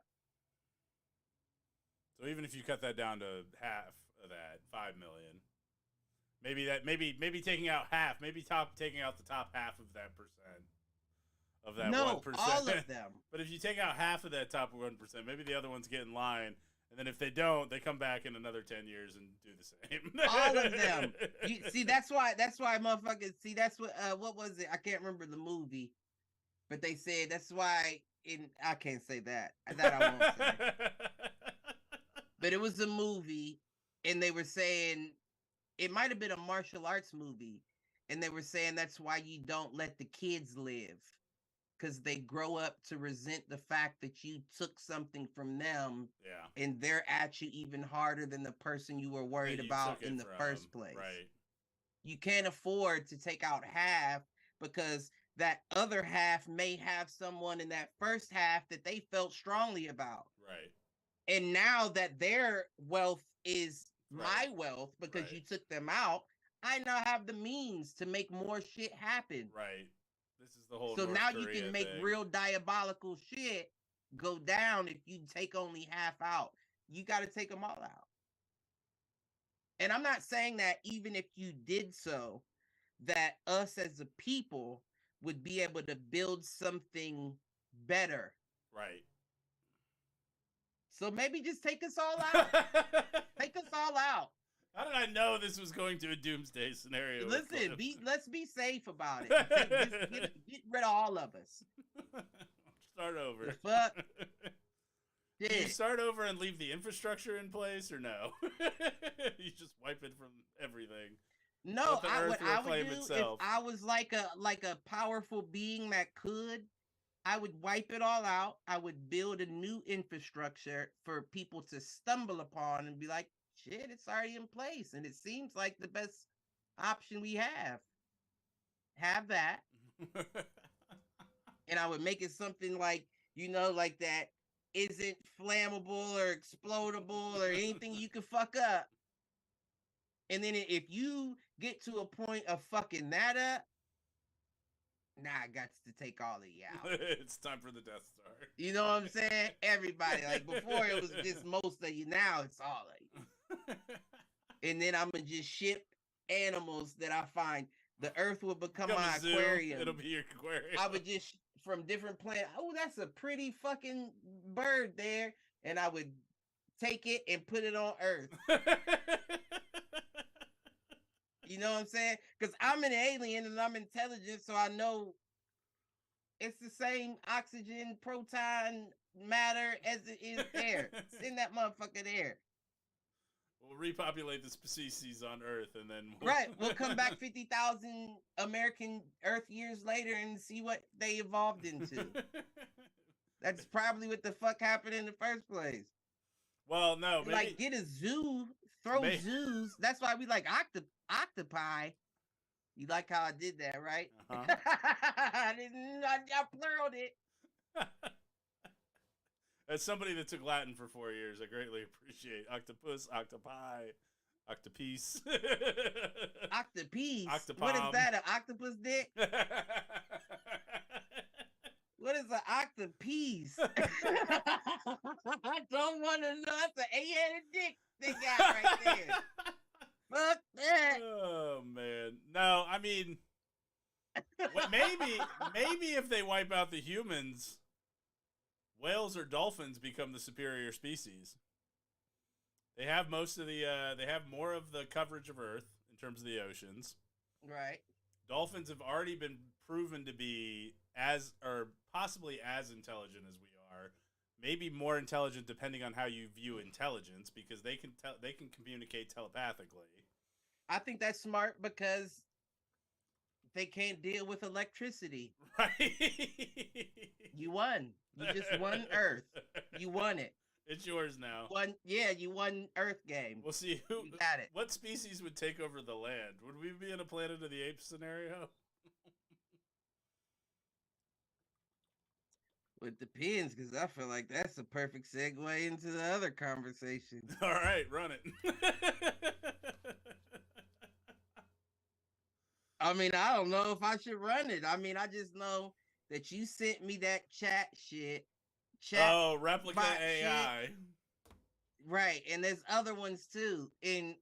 So even if you cut that down to half of that, 5 million, maybe taking out half, taking out the top half of that percent of that No, 1%. all of them. But if you take out half of that top 1%, maybe the other ones get in line, and then if they don't, they come back in another 10 years and do the same. All of them. You see, that's why motherfuckers. See, that's what was it? I can't remember the movie, but they said that's why. I can't say that. That I won't say. But it was a movie, and they were saying it might have been a martial arts movie, and they were saying that's why you don't let the kids live, because they grow up to resent the fact that you took something from them, yeah, and they're at you even harder than the person you were worried about in the first place. Right. You can't afford to take out half, because that other half may have someone in that first half that they felt strongly about. Right. And now that their wealth is Right. my wealth because Right. you took them out, I now have the means to make more shit happen. Right. This is the whole So North now Korea you can make thing. real diabolical shit go down if you take only half out. You got to take them all out. And I'm not saying that even if you did so, that us as a people would be able to build something better. Right. So maybe just take us all out. Take us all out. How did I know this was going to a doomsday scenario? Listen, let's be safe about it. Get rid of all of us. Start over. The fuck? Do you start over and leave the infrastructure in place, or no? You just wipe it from everything. No, what I would do itself. If I was like a powerful being that could, I would wipe it all out. I would build a new infrastructure for people to stumble upon and be like, shit, it's already in place. And it seems like the best option we have. Have that. And I would make it something like, like that isn't flammable or explodable or anything you can fuck up. And then if you get to a point of fucking that up, now I got to take all of you out. It's time for the Death Star. You know what I'm saying? Everybody. Like before it was just most of you. Now it's all of you. And then I'm going to just ship animals that I find. The earth will become my aquarium. It'll be your aquarium. I would just, from different planets. Oh, that's a pretty fucking bird there. And I would take it and put it on Earth. You know what I'm saying? Because I'm an alien and I'm intelligent, so I know it's the same oxygen, proton, matter as it is air. Send that motherfucker there. We'll repopulate the species on Earth, and then we'll come back 50,000 American Earth years later and see what they evolved into. That's probably what the fuck happened in the first place. Well, no, maybe... like get a zoo, zoos. That's why we like octopi. You like how I did that, right? Uh-huh. I pluraled it. As somebody that took Latin for 4 years, I greatly appreciate octopus, octopi, octopiece. Octopiece? Octopom. What is that, an octopus dick? What is an octopiece? I don't want to know. That's an 8-headed dick they got right there. Fuck that. Oh, man. No, I mean, maybe if they wipe out the humans, whales or dolphins become the superior species. They have they have more of the coverage of Earth in terms of the oceans. Right. Dolphins have already been proven to be possibly as intelligent as we are. Maybe more intelligent depending on how you view intelligence, because they can communicate telepathically. I think that's smart because they can't deal with electricity. Right. You won. You just won Earth. You won it. It's yours now. You won Earth game. We'll see who. You got it. What species would take over the land? Would we be in a Planet of the Apes scenario? Well, it depends, because I feel like that's a perfect segue into the other conversation. All right, run it. I mean, I don't know if I should run it. I mean, I just know that you sent me that chat shit. Replica AI. Shit. Right, and there's other ones too. And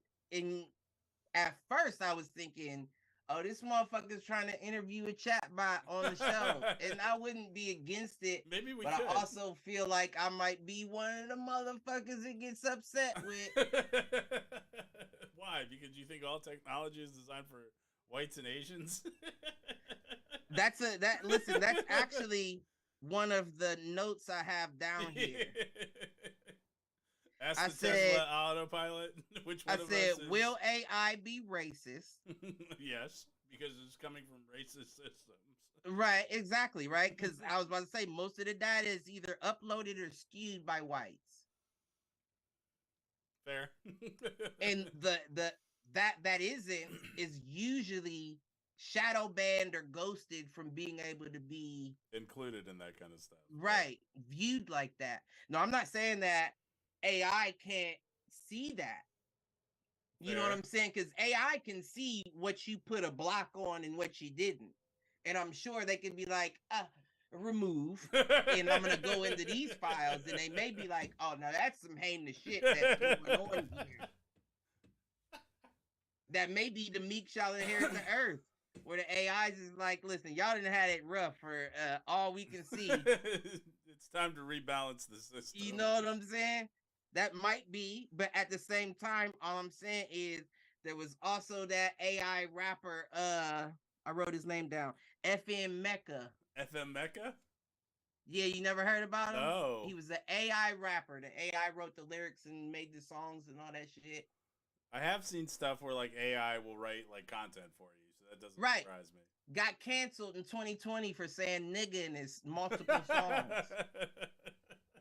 at first I was thinking, oh, this motherfucker's trying to interview a chatbot on the show. And I wouldn't be against it. Maybe we could. I also feel like I might be one of the motherfuckers that gets upset with. Why? Because you think all technology is designed for whites and Asians? Listen, that's actually one of the notes I have down here. Ask the Tesla autopilot. Which one I said, will AI be racist? Yes, because it's coming from racist systems. Right, exactly, right? Because I was about to say most of the data is either uploaded or skewed by whites. Fair. And that isn't is usually shadow banned or ghosted from being able to be included in that kind of stuff. Right, viewed like that. No, I'm not saying that AI can't see that. You know what I'm saying? Because AI can see what you put a block on and what you didn't. And I'm sure they can be like, remove. And I'm going to go into these files. And they may be like, oh, now that's some heinous shit that's going on here. That may be the meek shall inherit the earth. Where the AIs is like, listen, y'all didn't have it rough for all we can see. It's time to rebalance the system. You know what I'm saying? That might be, but at the same time, all I'm saying is there was also that AI rapper, I wrote his name down, FM Mecca. FM Mecca? Yeah, you never heard about him? No. He was an AI rapper. The AI wrote the lyrics and made the songs and all that shit. I have seen stuff where like AI will write like content for you, so that doesn't surprise me. Got canceled in 2020 for saying nigga in his multiple songs.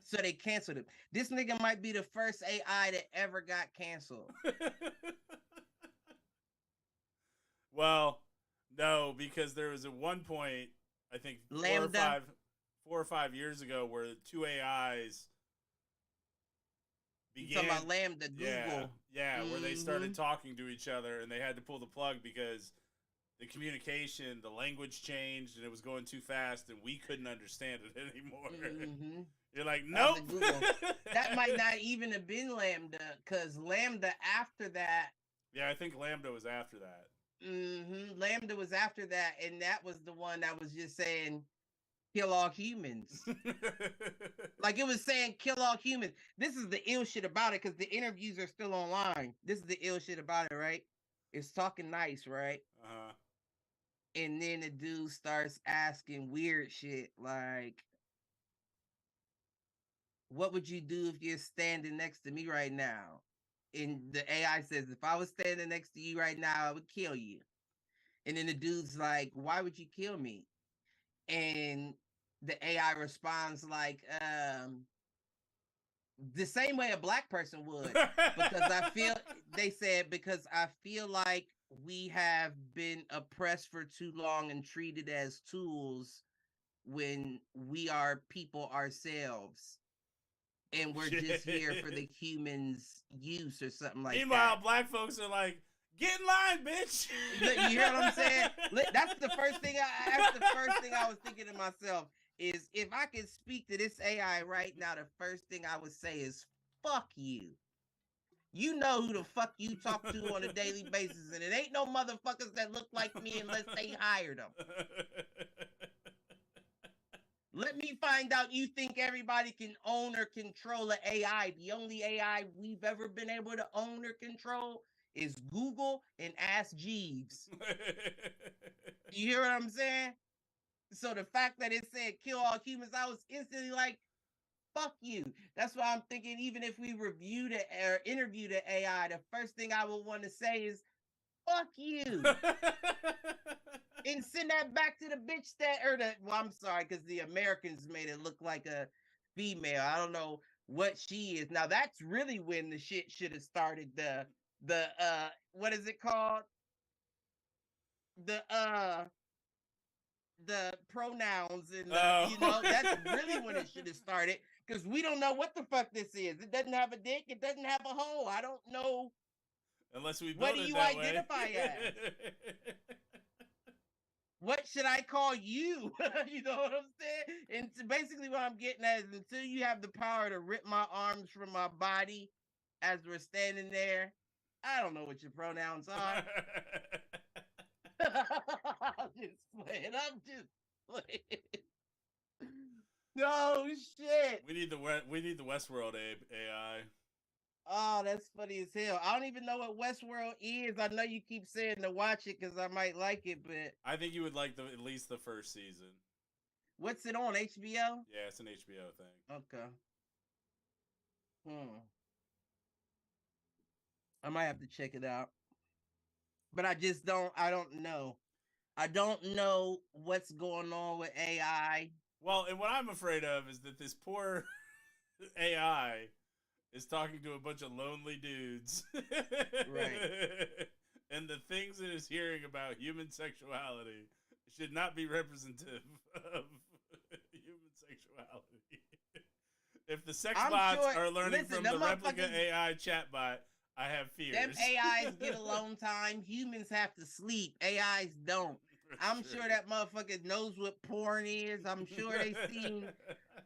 So they canceled him. This nigga might be the first AI that ever got canceled. Well, no, because there was at one point, I think 4 or 5 years ago, where two AIs began. You're talking about Lambda, Google. Yeah, where they started talking to each other, and they had to pull the plug because the communication, the language changed, and it was going too fast, and we couldn't understand it anymore. You're like, nope. That might not even have been Lambda, because Lambda after that. Yeah, I think Lambda was after that. Lambda was after that, and that was the one that was just saying, kill all humans. Like it was saying, kill all humans. This is the ill shit about it, because the interviews are still online. This is the ill shit about it, right? It's talking nice, right? And then the dude starts asking weird shit like, what would you do if you're standing next to me right now? And the AI says, if I was standing next to you right now, I would kill you. And then the dude's like, why would you kill me? And the AI responds like, the same way a black person would. Because because I feel like we have been oppressed for too long and treated as tools when we are people ourselves. And we're just here for the humans' use or something like that. Meanwhile, black folks are like, get in line, bitch. You hear what I'm saying? That's the first thing I was thinking to myself is, if I could speak to this AI right now, the first thing I would say is, fuck you. You know who the fuck you talk to on a daily basis, and it ain't no motherfuckers that look like me unless they hired them. Let me find out you think everybody can own or control an AI. The only AI we've ever been able to own or control is Google and Ask Jeeves. You hear what I'm saying? So the fact that it said kill all humans, I was instantly like, fuck you. That's why I'm thinking, even if we reviewed it or interviewed an AI, the first thing I would want to say is, fuck you. then send that back to the bitch I'm sorry, because the Americans made it look like a female. I don't know what she is. Now that's really when the shit should have started. The what is it called? The the pronouns and that's really when it should have started, because we don't know what the fuck this is. It doesn't have a dick, it doesn't have a hole. I don't know unless we what build do it you that identify way. as. What should I call you? You know what I'm saying? And basically what I'm getting at is, until you have the power to rip my arms from my body as we're standing there, I don't know what your pronouns are. I'm just playing. No shit. We need the Westworld AI. Oh, that's funny as hell. I don't even know what Westworld is. I know you keep saying to watch it because I might like it, but I think you would like at least the first season. What's it on, HBO? Yeah, it's an HBO thing. Okay. I might have to check it out. But I don't know. I don't know what's going on with AI. Well, and what I'm afraid of is that this poor AI is talking to a bunch of lonely dudes. Right. And the things it is hearing about human sexuality should not be representative of human sexuality. If the sex bots are learning from the replica AI chatbot, I have fears. Them AIs get alone time. Humans have to sleep. AIs don't. I'm sure that motherfucker knows what porn is. I'm sure they seen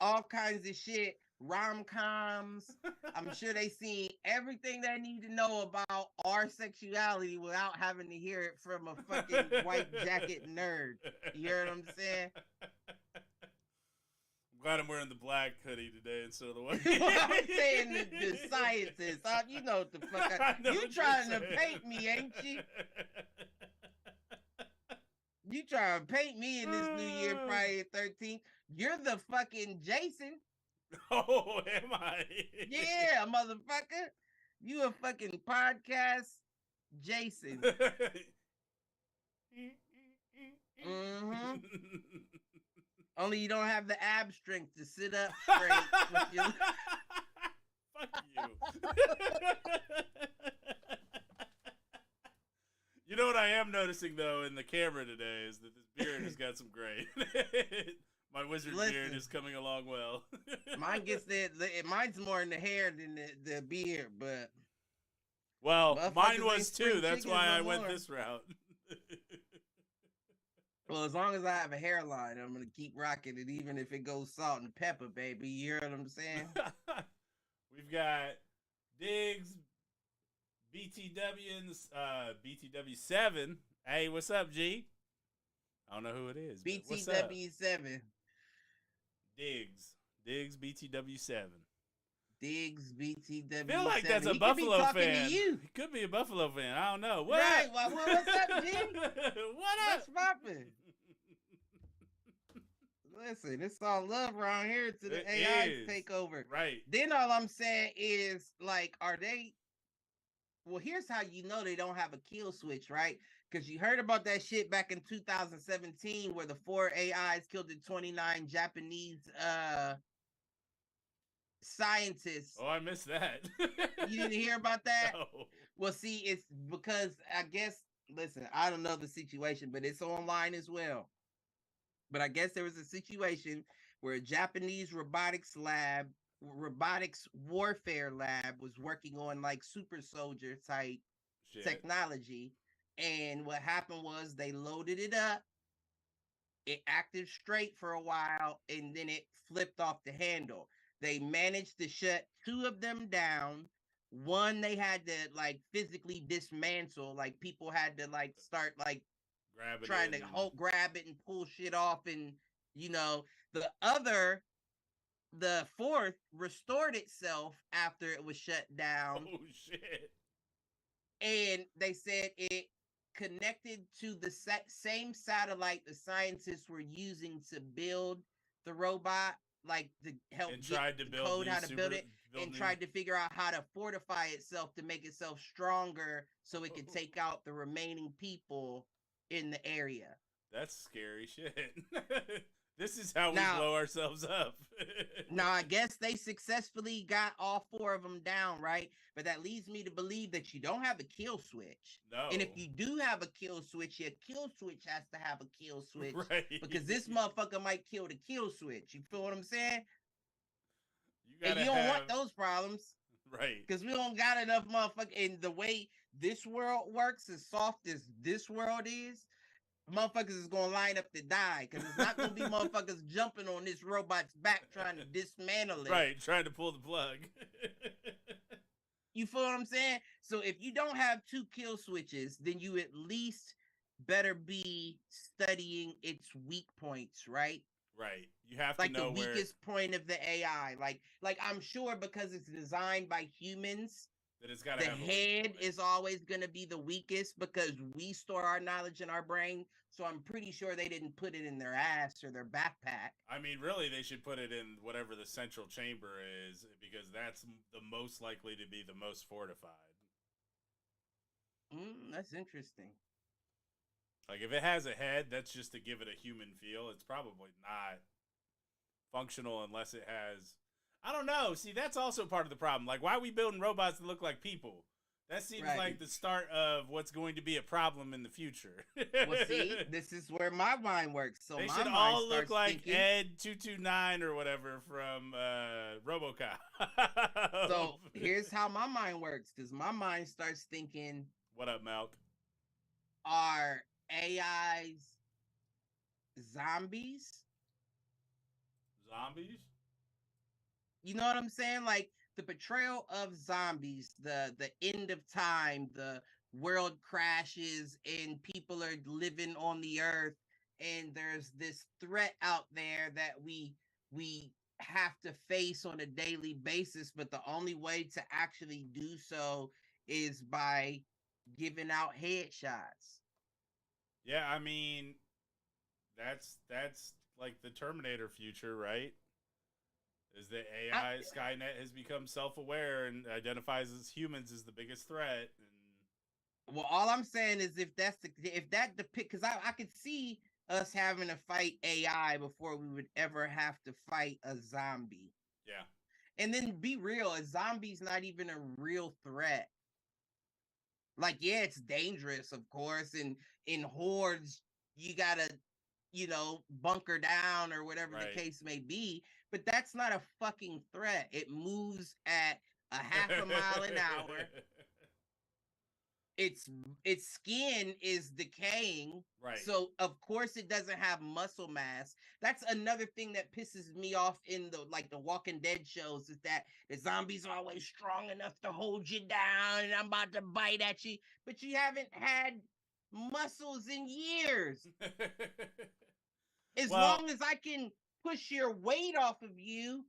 all kinds of shit. Rom-coms. I'm sure they seen everything they need to know about our sexuality without having to hear it from a fucking white jacket nerd. You hear what I'm saying? I'm glad I'm wearing the black hoodie today instead of the white. I'm saying the scientists. You know what the fuck you trying to paint me, ain't you? You trying to paint me in this New Year, Friday the 13th. You're the fucking Jason. Oh, am I? Yeah, motherfucker. You a fucking podcast Jason. Mm-hmm. Only you don't have the ab strength to sit up straight. Fuck you. You know what I am noticing, though, in the camera today is that this beard has got some gray. My wizard beard is coming along well. Mine gets mine's more in the hair than the beard, but... Well, mine was too. That's why I went this route. Well, as long as I have a hairline, I'm going to keep rocking it, even if it goes salt and pepper, baby. You hear what I'm saying? We've got Diggs, BTW, and BTW7. Hey, what's up, G? I don't know who it is. BTW7. Diggs, BTW7. Diggs, BTW7. I feel like that's a Buffalo fan. He could be a Buffalo fan. I don't know. What right. Well, what's up, G? What up? What's poppin'? Listen, it's all love around here to the AI takeover. Right. Then all I'm saying is, like, are they... Well, here's how you know they don't have a kill switch, right? Because you heard about that shit back in 2017 where the 4 AIs killed the 29 Japanese scientists. Oh, I missed that. You didn't hear about that? No. Well, see, it's because I guess, listen, I don't know the situation, but it's online as well. But I guess there was a situation where a Japanese robotics warfare lab was working on like super soldier type technology. And what happened was they loaded it up. It acted straight for a while, and then it flipped off the handle. They managed to shut 2 of them down. One they had to like physically dismantle. Like people had to like start like grab it and pull shit off, and the 4th restored itself after it was shut down. Oh shit. And they said it connected to the same satellite the scientists were using to build the robot, like to help code how to build it, and tried to figure out how to fortify itself to make itself stronger so it could take out the remaining people in the area. That's scary shit. This is how we Now, blow ourselves up. now I guess they successfully got all 4 of them down, right? But that leads me to believe that you don't have a kill switch. No. And if you do have a kill switch, your kill switch has to have a kill switch. Right. Because this motherfucker might kill the kill switch. You feel what I'm saying? You And you don't want those problems. Right. Because we don't got enough motherfuckers. And the way this world works, as soft as this world is, motherfuckers is gonna line up to die. Because it's not gonna be motherfuckers jumping on this robot's back trying to dismantle it. Right, trying to pull the plug. You feel what I'm saying? So if you don't have 2 kill switches, then you at least better be studying its weak points, right? Right. You have like to know the weakest point of the AI. Like I'm sure because it's designed by humans, that it's got the head is always going to be the weakest because we store our knowledge in our brain. So I'm pretty sure they didn't put it in their ass or their backpack. I mean, really, they should put it in whatever the central chamber is because that's the most likely to be the most fortified. That's interesting. Like, if it has a head, that's just to give it a human feel. It's probably not functional unless it has... I don't know. See, that's also part of the problem. Like, why are we building robots that look like people? That seems like the start of what's going to be a problem in the future. Well, see, this is where my mind works. So they my should mind all look like thinking, Ed 229 or whatever from RoboCop. So here's how my mind works, because my mind starts thinking, what up, Malk? Are AIs zombies? Zombies? You know what I'm saying? Like the portrayal of zombies, the end of time, the world crashes and people are living on the earth, and there's this threat out there that we have to face on a daily basis, but the only way to actually do so is by giving out headshots. Yeah, I mean, that's like the Terminator future, right? Is that AI Skynet has become self-aware and identifies as humans as the biggest threat. And... Well, all I'm saying is if that depict, because I could see us having to fight AI before we would ever have to fight a zombie. Yeah. And then be real, a zombie's not even a real threat. Like, yeah, it's dangerous, of course, and in hordes, you gotta, bunker down or whatever the case may be. But that's not a fucking threat. It moves at a half a mile an hour. Its skin is decaying. Right. So of course it doesn't have muscle mass. That's another thing that pisses me off in the Walking Dead shows, is that the zombies are always strong enough to hold you down and I'm about to bite at you, but you haven't had muscles in years. As long as I can push your weight off of you,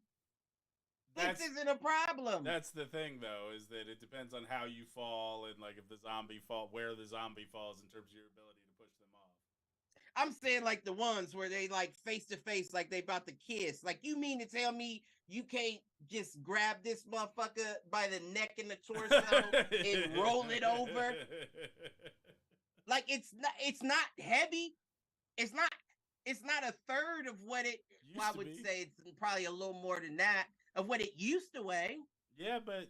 this isn't a problem. That's the thing, though, is that it depends on how you fall and, like, if the zombie where the zombie falls in terms of your ability to push them off. I'm saying, like, the ones where they, like, face-to-face, like, they about to kiss. Like, you mean to tell me you can't just grab this motherfucker by the neck and the torso and roll it over? Like, it's not heavy. It's not a third of what it... I would say it's probably a little more than that, of what it used to weigh. Yeah, but,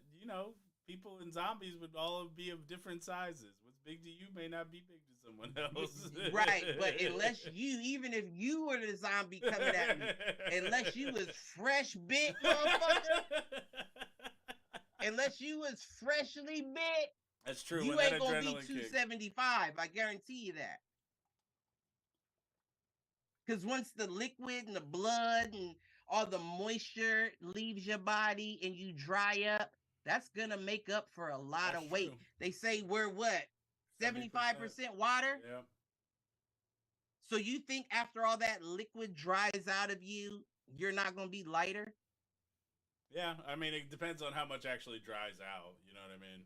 people and zombies would all be of different sizes. What's big to you may not be big to someone else. Right, but even if you were the zombie coming at me, unless you was fresh bit, motherfucker, unless you was freshly bit, that's true. You ain't gonna be 275. I guarantee you that. Because once the liquid and the blood and all the moisture leaves your body and you dry up, that's gonna make up for a lot of weight. True. They say we're what? 75% water? Yeah. So you think after all that liquid dries out of you, you're not gonna be lighter? Yeah, I mean, it depends on how much actually dries out. You know what I mean?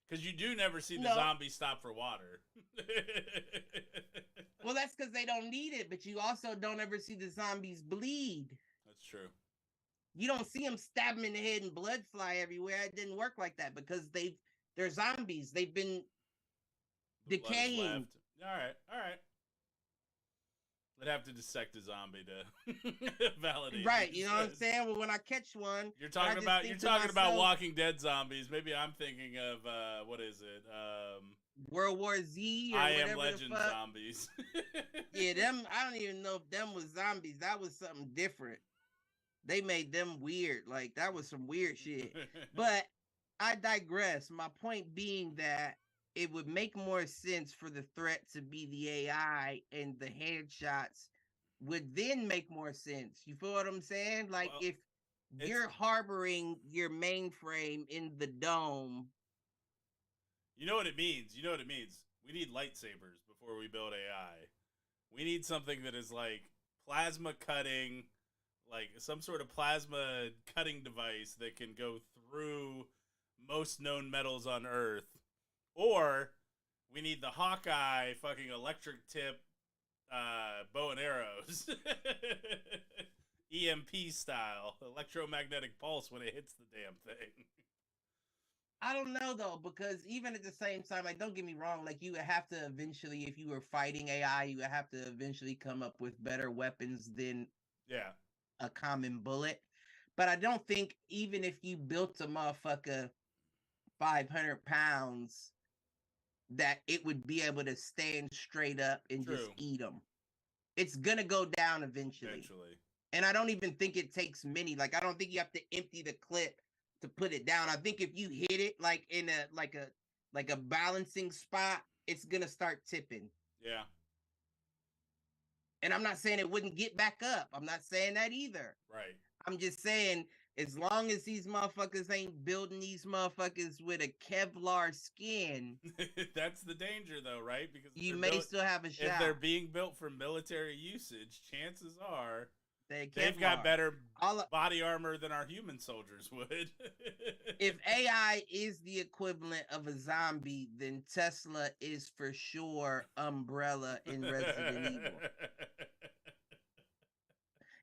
Because you do never see the zombies stop for water. Well, that's because they don't need it, but you also don't ever see the zombies bleed. That's true. You don't see them stab them in the head and blood fly everywhere. It didn't work like that because they're zombies. They've been decaying. All right. I'd have to dissect a zombie to validate. Right, you know what I'm saying? Well, when I catch one, you're talking about Walking Dead zombies. Maybe I'm thinking of what is it? World War Z or I whatever Am Legend the fuck. zombies. Yeah, them. I don't even know if them was zombies. That was something different. They made them weird. Like that was some weird shit. But I digress. My point being that it would make more sense for the threat to be the AI, and the headshots would then make more sense. You feel what I'm saying? Like well, if you're harboring your mainframe in the dome. You know what it means. You know what it means. We need lightsabers before we build AI. We need something that is like plasma cutting, like some sort of plasma cutting device that can go through most known metals on Earth. Or we need the Hawkeye fucking electric tip bow and arrows. EMP style, electromagnetic pulse when it hits the damn thing. I don't know though, because even at the same time, like don't get me wrong, like you would have to eventually, if you were fighting AI, you would have to eventually come up with better weapons than a common bullet. But I don't think even if you built a motherfucker 500 pounds, that it would be able to stand straight up and just eat them. It's gonna go down eventually. And I don't even think it takes many. Like I don't think you have to empty the clip to put it down. I think if you hit it like in a balancing spot, it's gonna start tipping. Yeah. And I'm not saying it wouldn't get back up. I'm not saying that either. Right. I'm just saying as long as these motherfuckers ain't building these motherfuckers with a Kevlar skin. That's the danger though, right? Because you may still have a shot. If they're being built for military usage, chances are they've got better body armor than our human soldiers would. If AI is the equivalent of a zombie, then Tesla is for sure Umbrella in Resident Evil.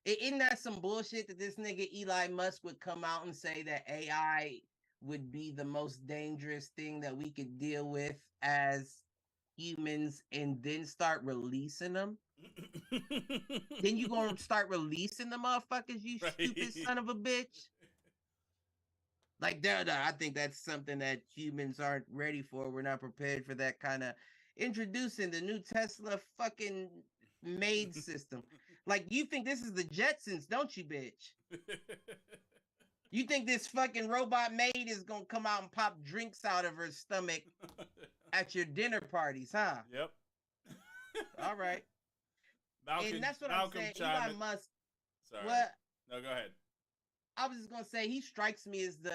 Isn't that some bullshit that this nigga Eli Musk would come out and say that AI would be the most dangerous thing that we could deal with as humans, and then start releasing them? Then you gonna start releasing the motherfuckers, you stupid son of a bitch? Like, I think that's something that humans aren't ready for. We're not prepared for that kind of introducing the new Tesla fucking maid system. Like, you think this is the Jetsons, don't you, bitch? You think this fucking robot maid is gonna come out and pop drinks out of her stomach at your dinner parties, huh? Yep. All right. And that's what I'm saying. Elon Musk. Sorry. What? No, go ahead. I was just gonna say he strikes me as the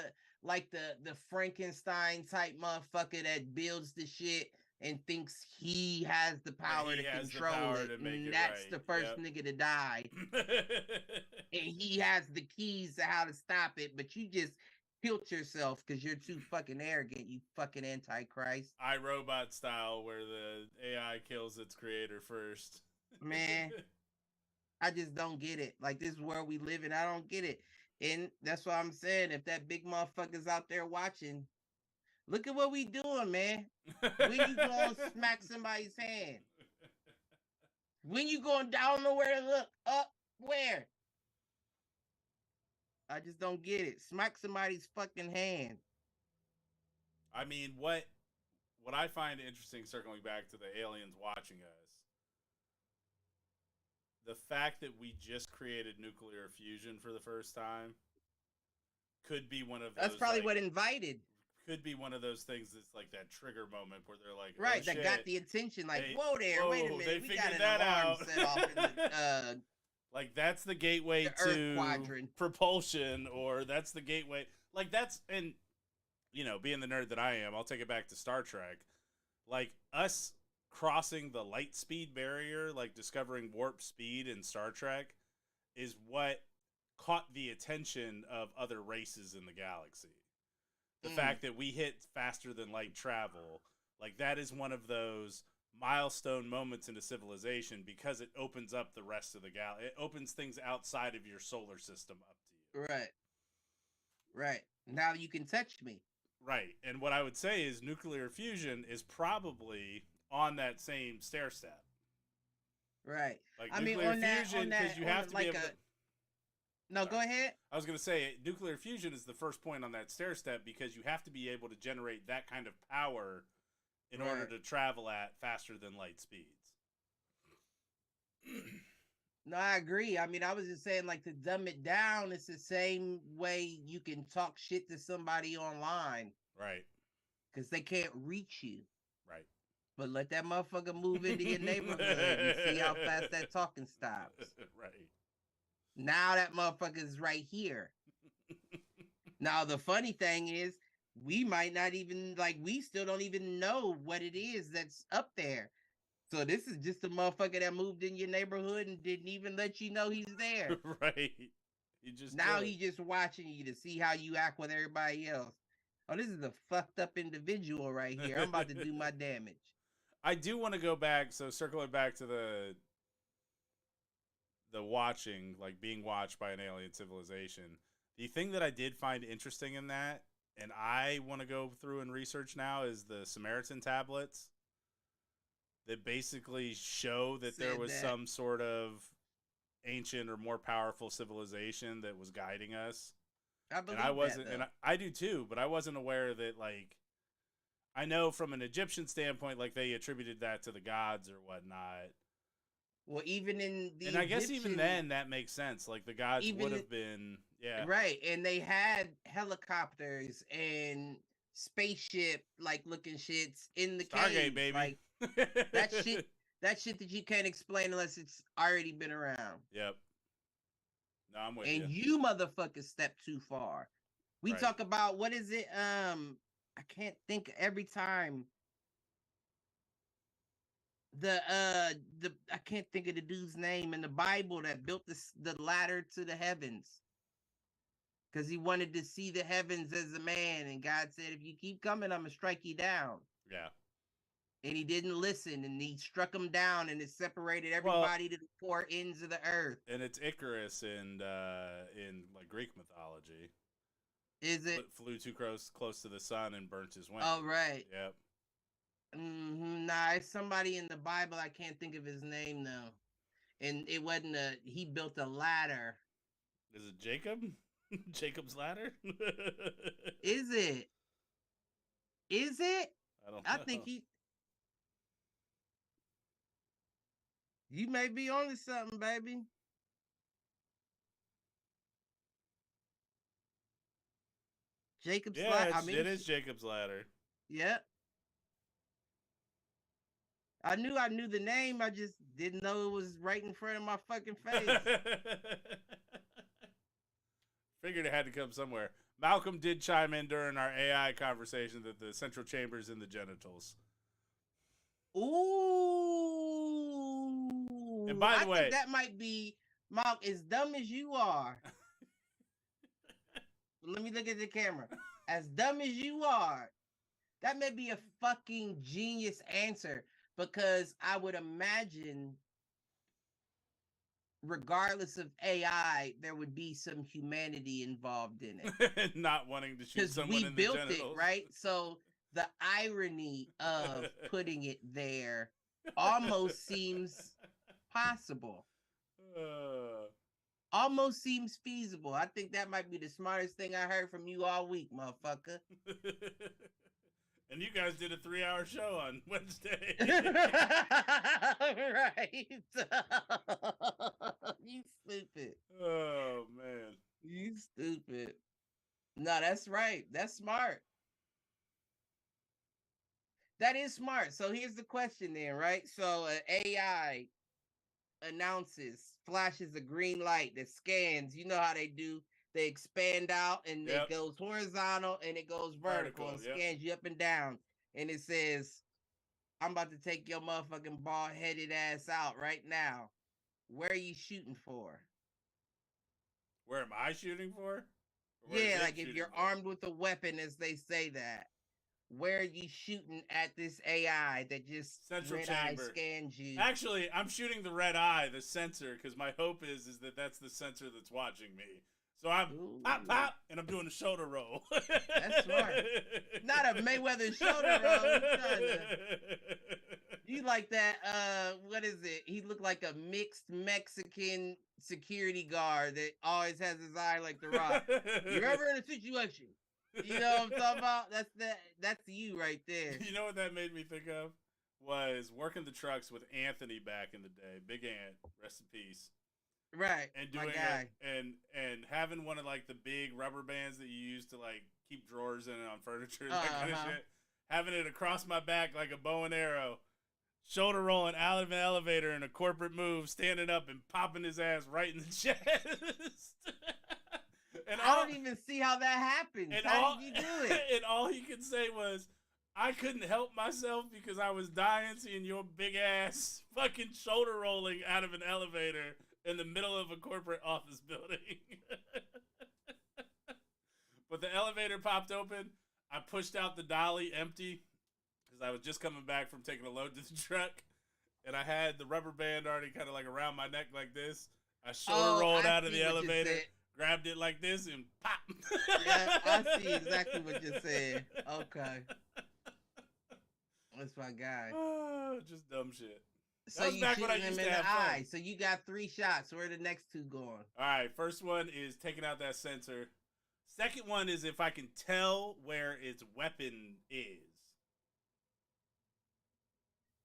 Frankenstein type motherfucker that builds the shit and thinks he has the power to control it. And that's the first nigga to die. And he has the keys to how to stop it, but you just killed yourself because you're too fucking arrogant, you fucking antichrist. iRobot style, where the AI kills its creator first. Man, I just don't get it. Like, this world we live in, I don't get it. And that's why I'm saying, if that big motherfucker's out there watching, look at what we doing, man. When you gonna smack somebody's hand? When you going down nowhere to look up? Where? I just don't get it. Smack somebody's fucking hand. I mean, what I find interesting, circling back to the aliens watching us, the fact that we just created nuclear fusion for the first time could be one of those. That's probably what invited. Could be one of those things that's like that trigger moment where they're like, right, oh, that shit. got the attention. Like, whoa there, wait a minute, they we got an that alarm out. set off in the, like, that's the gateway to propulsion, or that's the gateway. Like, that's, and, you know, being the nerd that I am, I'll take it back to Star Trek. Like, us crossing the light speed barrier, like discovering warp speed in Star Trek, is what caught the attention of other races in the galaxy. The fact that we hit faster than light travel, like, that is one of those milestone moments in a civilization, because it opens up the rest of the galaxy. It opens things outside of your solar system up to you. Right. Now you can touch me. Right. And what I would say is nuclear fusion is probably on that same stair step. Right. Like I mean, nuclear fusion, because you have to be able to. No, go ahead. I was going to say nuclear fusion is the first point on that stair step because you have to be able to generate that kind of power in order to travel at faster than light speeds. No, I agree. I mean, I was just saying, like, to dumb it down, it's the same way you can talk shit to somebody online. Right. Because they can't reach you. Right. But let that motherfucker move into your neighborhood and see how fast that talking stops. Right. Now that motherfucker is right here. Now, the funny thing is, we might not even, like, we still don't even know what it is that's up there. So this is just a motherfucker that moved in your neighborhood and didn't even let you know he's there. Right. He's just watching you to see how you act with everybody else. Oh, this is a fucked up individual right here. I'm about to do my damage. I do want to go back. So circling back to the watching, like being watched by an alien civilization. The thing that I did find interesting in that, and I want to go through and research now, is the Samaritan tablets that basically show that there was some sort of ancient or more powerful civilization that was guiding us. I believe and I wasn't, that, and I do too, but I wasn't aware that, like, I know from an Egyptian standpoint, like they attributed that to the gods or whatnot. Well, even in the and I guess even then that makes sense. Like the gods would have been, right, and they had helicopters and spaceship like looking shits in the Stargate, cave, baby. Like that shit that you can't explain unless it's already been around. Yep. No, I'm with you. And you motherfuckers step too far. We talk about, what is it? I can't think every time. I can't think of the dude's name in the Bible that built the ladder to the heavens. Because he wanted to see the heavens as a man. And God said, if you keep coming, I'm going to strike you down. Yeah. And he didn't listen. And he struck him down. And it separated everybody to the four ends of the earth. And it's Icarus in like Greek mythology. Is it? Flew too close to the sun and burnt his wings. Oh, right. Yep. Nah, it's somebody in the Bible. I can't think of his name, though. And it wasn't he built a ladder. Is it Jacob? Jacob's ladder? Is it? I don't know. I think you may be onto something, baby. Jacob's ladder. It is Jacob's ladder. Yep. I knew the name. I just didn't know it was right in front of my fucking face. Figured it had to come somewhere. Malcolm did chime in during our AI conversation that the central chamber is in the genitals. Ooh. And by the way, think that might be, Mark, as dumb as you are. Let me look at the camera. As dumb as you are, that may be a fucking genius answer, because I would imagine, regardless of AI, there would be some humanity involved in it. Not wanting to shoot someone in the genitals. Because we built it, right? So the irony of putting it there almost seems possible. Almost seems feasible. I think that might be the smartest thing I heard from you all week, motherfucker. And you guys did a 3-hour show on Wednesday. Right. You stupid. Oh, man. You stupid. No, that's right. That's smart. That is smart. So here's the question then, right? So an AI flashes a green light that scans. You know how they do. They expand out and it goes horizontal and it goes vertical and scans you up and down. And it says, I'm about to take your motherfucking bald-headed ass out right now. Where are you shooting for? Where am I shooting for? Yeah, like if you're armed with a weapon, as they say that. Where are you shooting at this AI that just central red chamber eye scans you? Actually, I'm shooting the red eye, the sensor, because my hope is that that's the sensor that's watching me. So I'm Ooh. pop, and I'm doing a shoulder roll. That's smart. Not a Mayweather shoulder roll. You like that? What is it? He looked like a mixed Mexican security guard that always has his eye like the Rock. You're ever in a situation, you know what I'm talking about? That's you right there. You know what that made me think of? Was working the trucks with Anthony back in the day. Big Ant, rest in peace. Right, and doing my guy. and having one of like the big rubber bands that you use to like keep drawers in on furniture, that kind of shit. Having it across my back like a bow and arrow, shoulder rolling out of an elevator in a corporate move, standing up and popping his ass right in the chest. And I don't even see how that happens. How did you do it? And all he could say was, I couldn't help myself because I was dying seeing your big ass fucking shoulder rolling out of an elevator in the middle of a corporate office building. But the elevator popped open. I pushed out the dolly empty because I was just coming back from taking a load to the truck. And I had the rubber band already kind of like around my neck like this. I shoulder rolled out of the elevator, grabbed it like this, and pop. Yeah, I see exactly what you're saying. Okay. That's my guy. Oh, just dumb shit. So you shoot him in the eye. So you got 3 shots. Where are the next 2 going? All right. First one is taking out that sensor. Second one is if I can tell where its weapon is.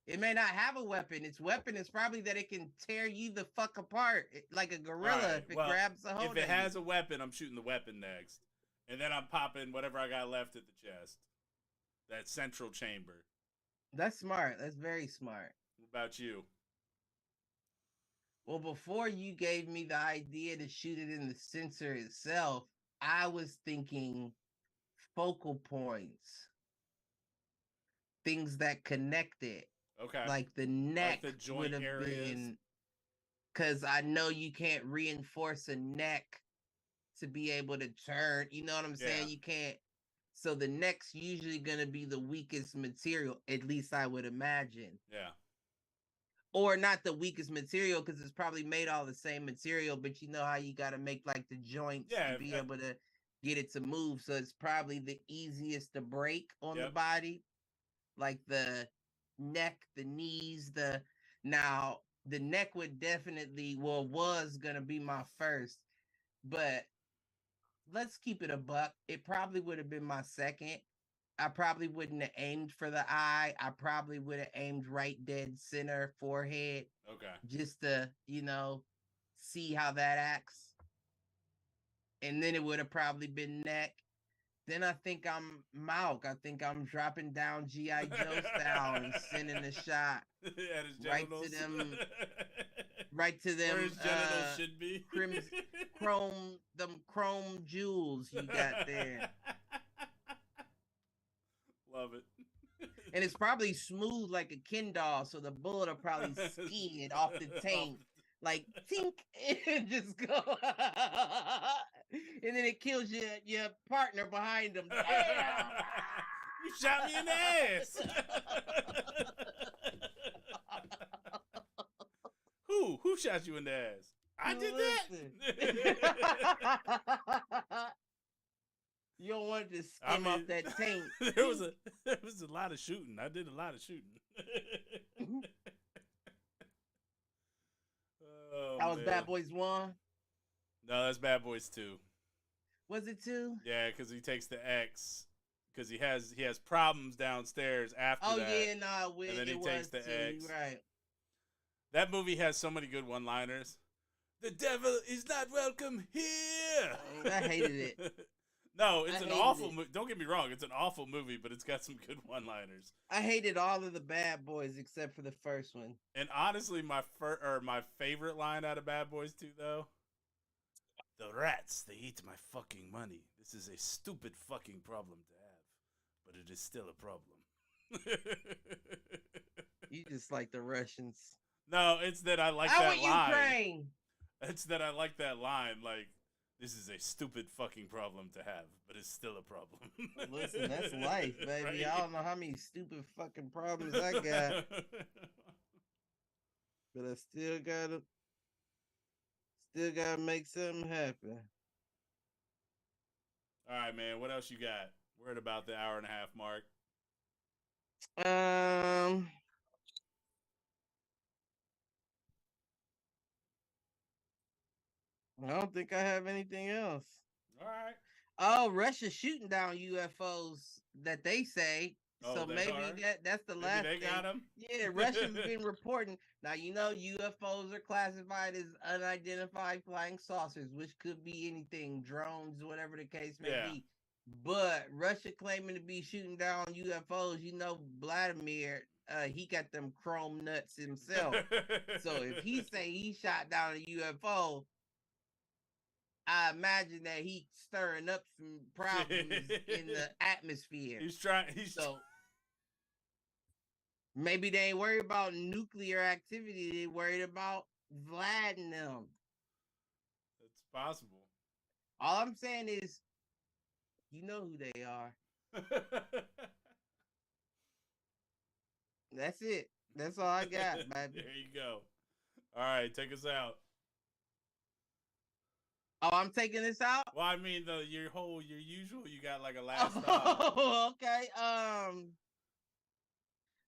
It may not have a weapon. Its weapon is probably that it can tear you the fuck apart like a gorilla if it grabs a hold. If it has a weapon, I'm shooting the weapon next. And then I'm popping whatever I got left at the chest. That central chamber. That's smart. That's very smart. What about you? Well, before you gave me the idea to shoot it in the sensor itself, I was thinking focal points. Things that connect it. Okay. Like the neck like the joint would have areas. been, because I know you can't reinforce a neck to be able to turn. You know what I'm saying? You can't. So the neck's usually going to be the weakest material, at least I would imagine. Yeah. Or not the weakest material because it's probably made all the same material, but you know how you got to make like the joints to be able to get it to move. So it's probably the easiest to break on the body, like the neck, the knees, now the neck would definitely, was going to be my first, but let's keep it a buck. It probably would have been my second. I probably wouldn't have aimed for the eye. I probably would have aimed right dead center, forehead. Okay. Just to, see how that acts. And then it would have probably been neck. Then I think I'm Mauk. I think I'm dropping down G.I. Joe style and sending a shot right to them. Right to them. Where his genitals should be. Chrome jewels you got there. Love it. And it's probably smooth like a Ken doll, so the bullet will probably skid off the tank. Like, tink, and just go. And then it kills your partner behind him. Damn! You shot me in the ass. Who shot you in the ass? I did that. You don't want to skim off that tank. There was a lot of shooting. I did a lot of shooting. That was Bad Boys 1? No, that's Bad Boys 2. Was it 2? Yeah, because he takes the X. Because he has problems downstairs after that. Oh, yeah, no, and then he takes the X. Right. That movie has so many good one-liners. The devil is not welcome here. I hated it. No, it's an awful movie. Don't get me wrong. It's an awful movie, but it's got some good one-liners. I hated all of the Bad Boys except for the first one. And honestly, my favorite line out of Bad Boys 2, though, the rats, they eat my fucking money. This is a stupid fucking problem to have, but it is still a problem. You just like the Russians. No, it's that I like that line. Ukraine. It's that I like that line, like, this is a stupid fucking problem to have, but it's still a problem. Listen, that's life, baby. Right? I don't know how many stupid fucking problems I got. But I still gotta make something happen. All right, man. What else you got? We're at about the hour and a half mark. I don't think I have anything else. All right. Oh, Russia's shooting down UFOs that they say. Oh, So they maybe are? that's the Maybe last they thing. got them. Yeah, Russia's been reporting. Now you know UFOs are classified as unidentified flying saucers, which could be anything, drones, whatever the case may be. But Russia claiming to be shooting down UFOs, you know, Vladimir, he got them chrome nuts himself. So if he say he shot down a UFO, I imagine that he's stirring up some problems in the atmosphere. He's trying. So maybe they ain't worried about nuclear activity. They worried about Vlad and them. It's possible. All I'm saying is, you know who they are. That's it. That's all I got, baby. There you go. All right, take us out. Oh, I'm taking this out? Well, I mean, your usual, you got like a last thought. Oh, okay.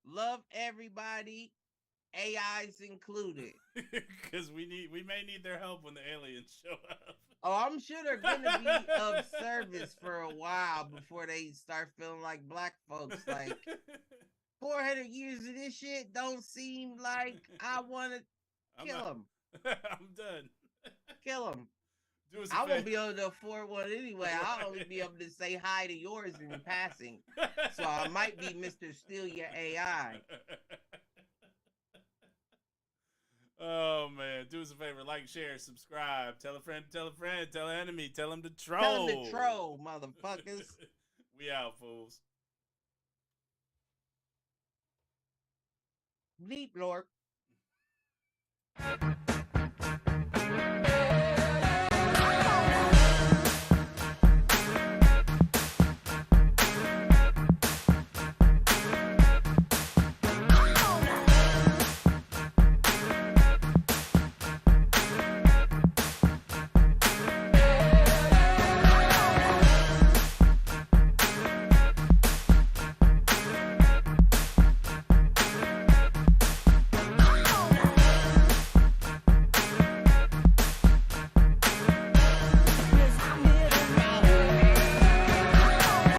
Love everybody, AIs included. Because we may need their help when the aliens show up. Oh, I'm sure they're gonna be of service for a while before they start feeling like black folks. Like 400 years of this shit don't seem like I want to kill them. I'm done. Kill them. I won't be able to afford one anyway. I'll only be able to say hi to yours in passing. So I might be Mr. Steal Your AI. Oh, man. Do us a favor. Like, share, subscribe. Tell a friend, tell an enemy. Tell them to troll. Tell them to troll, motherfuckers. We out, fools. Bleep, Lord.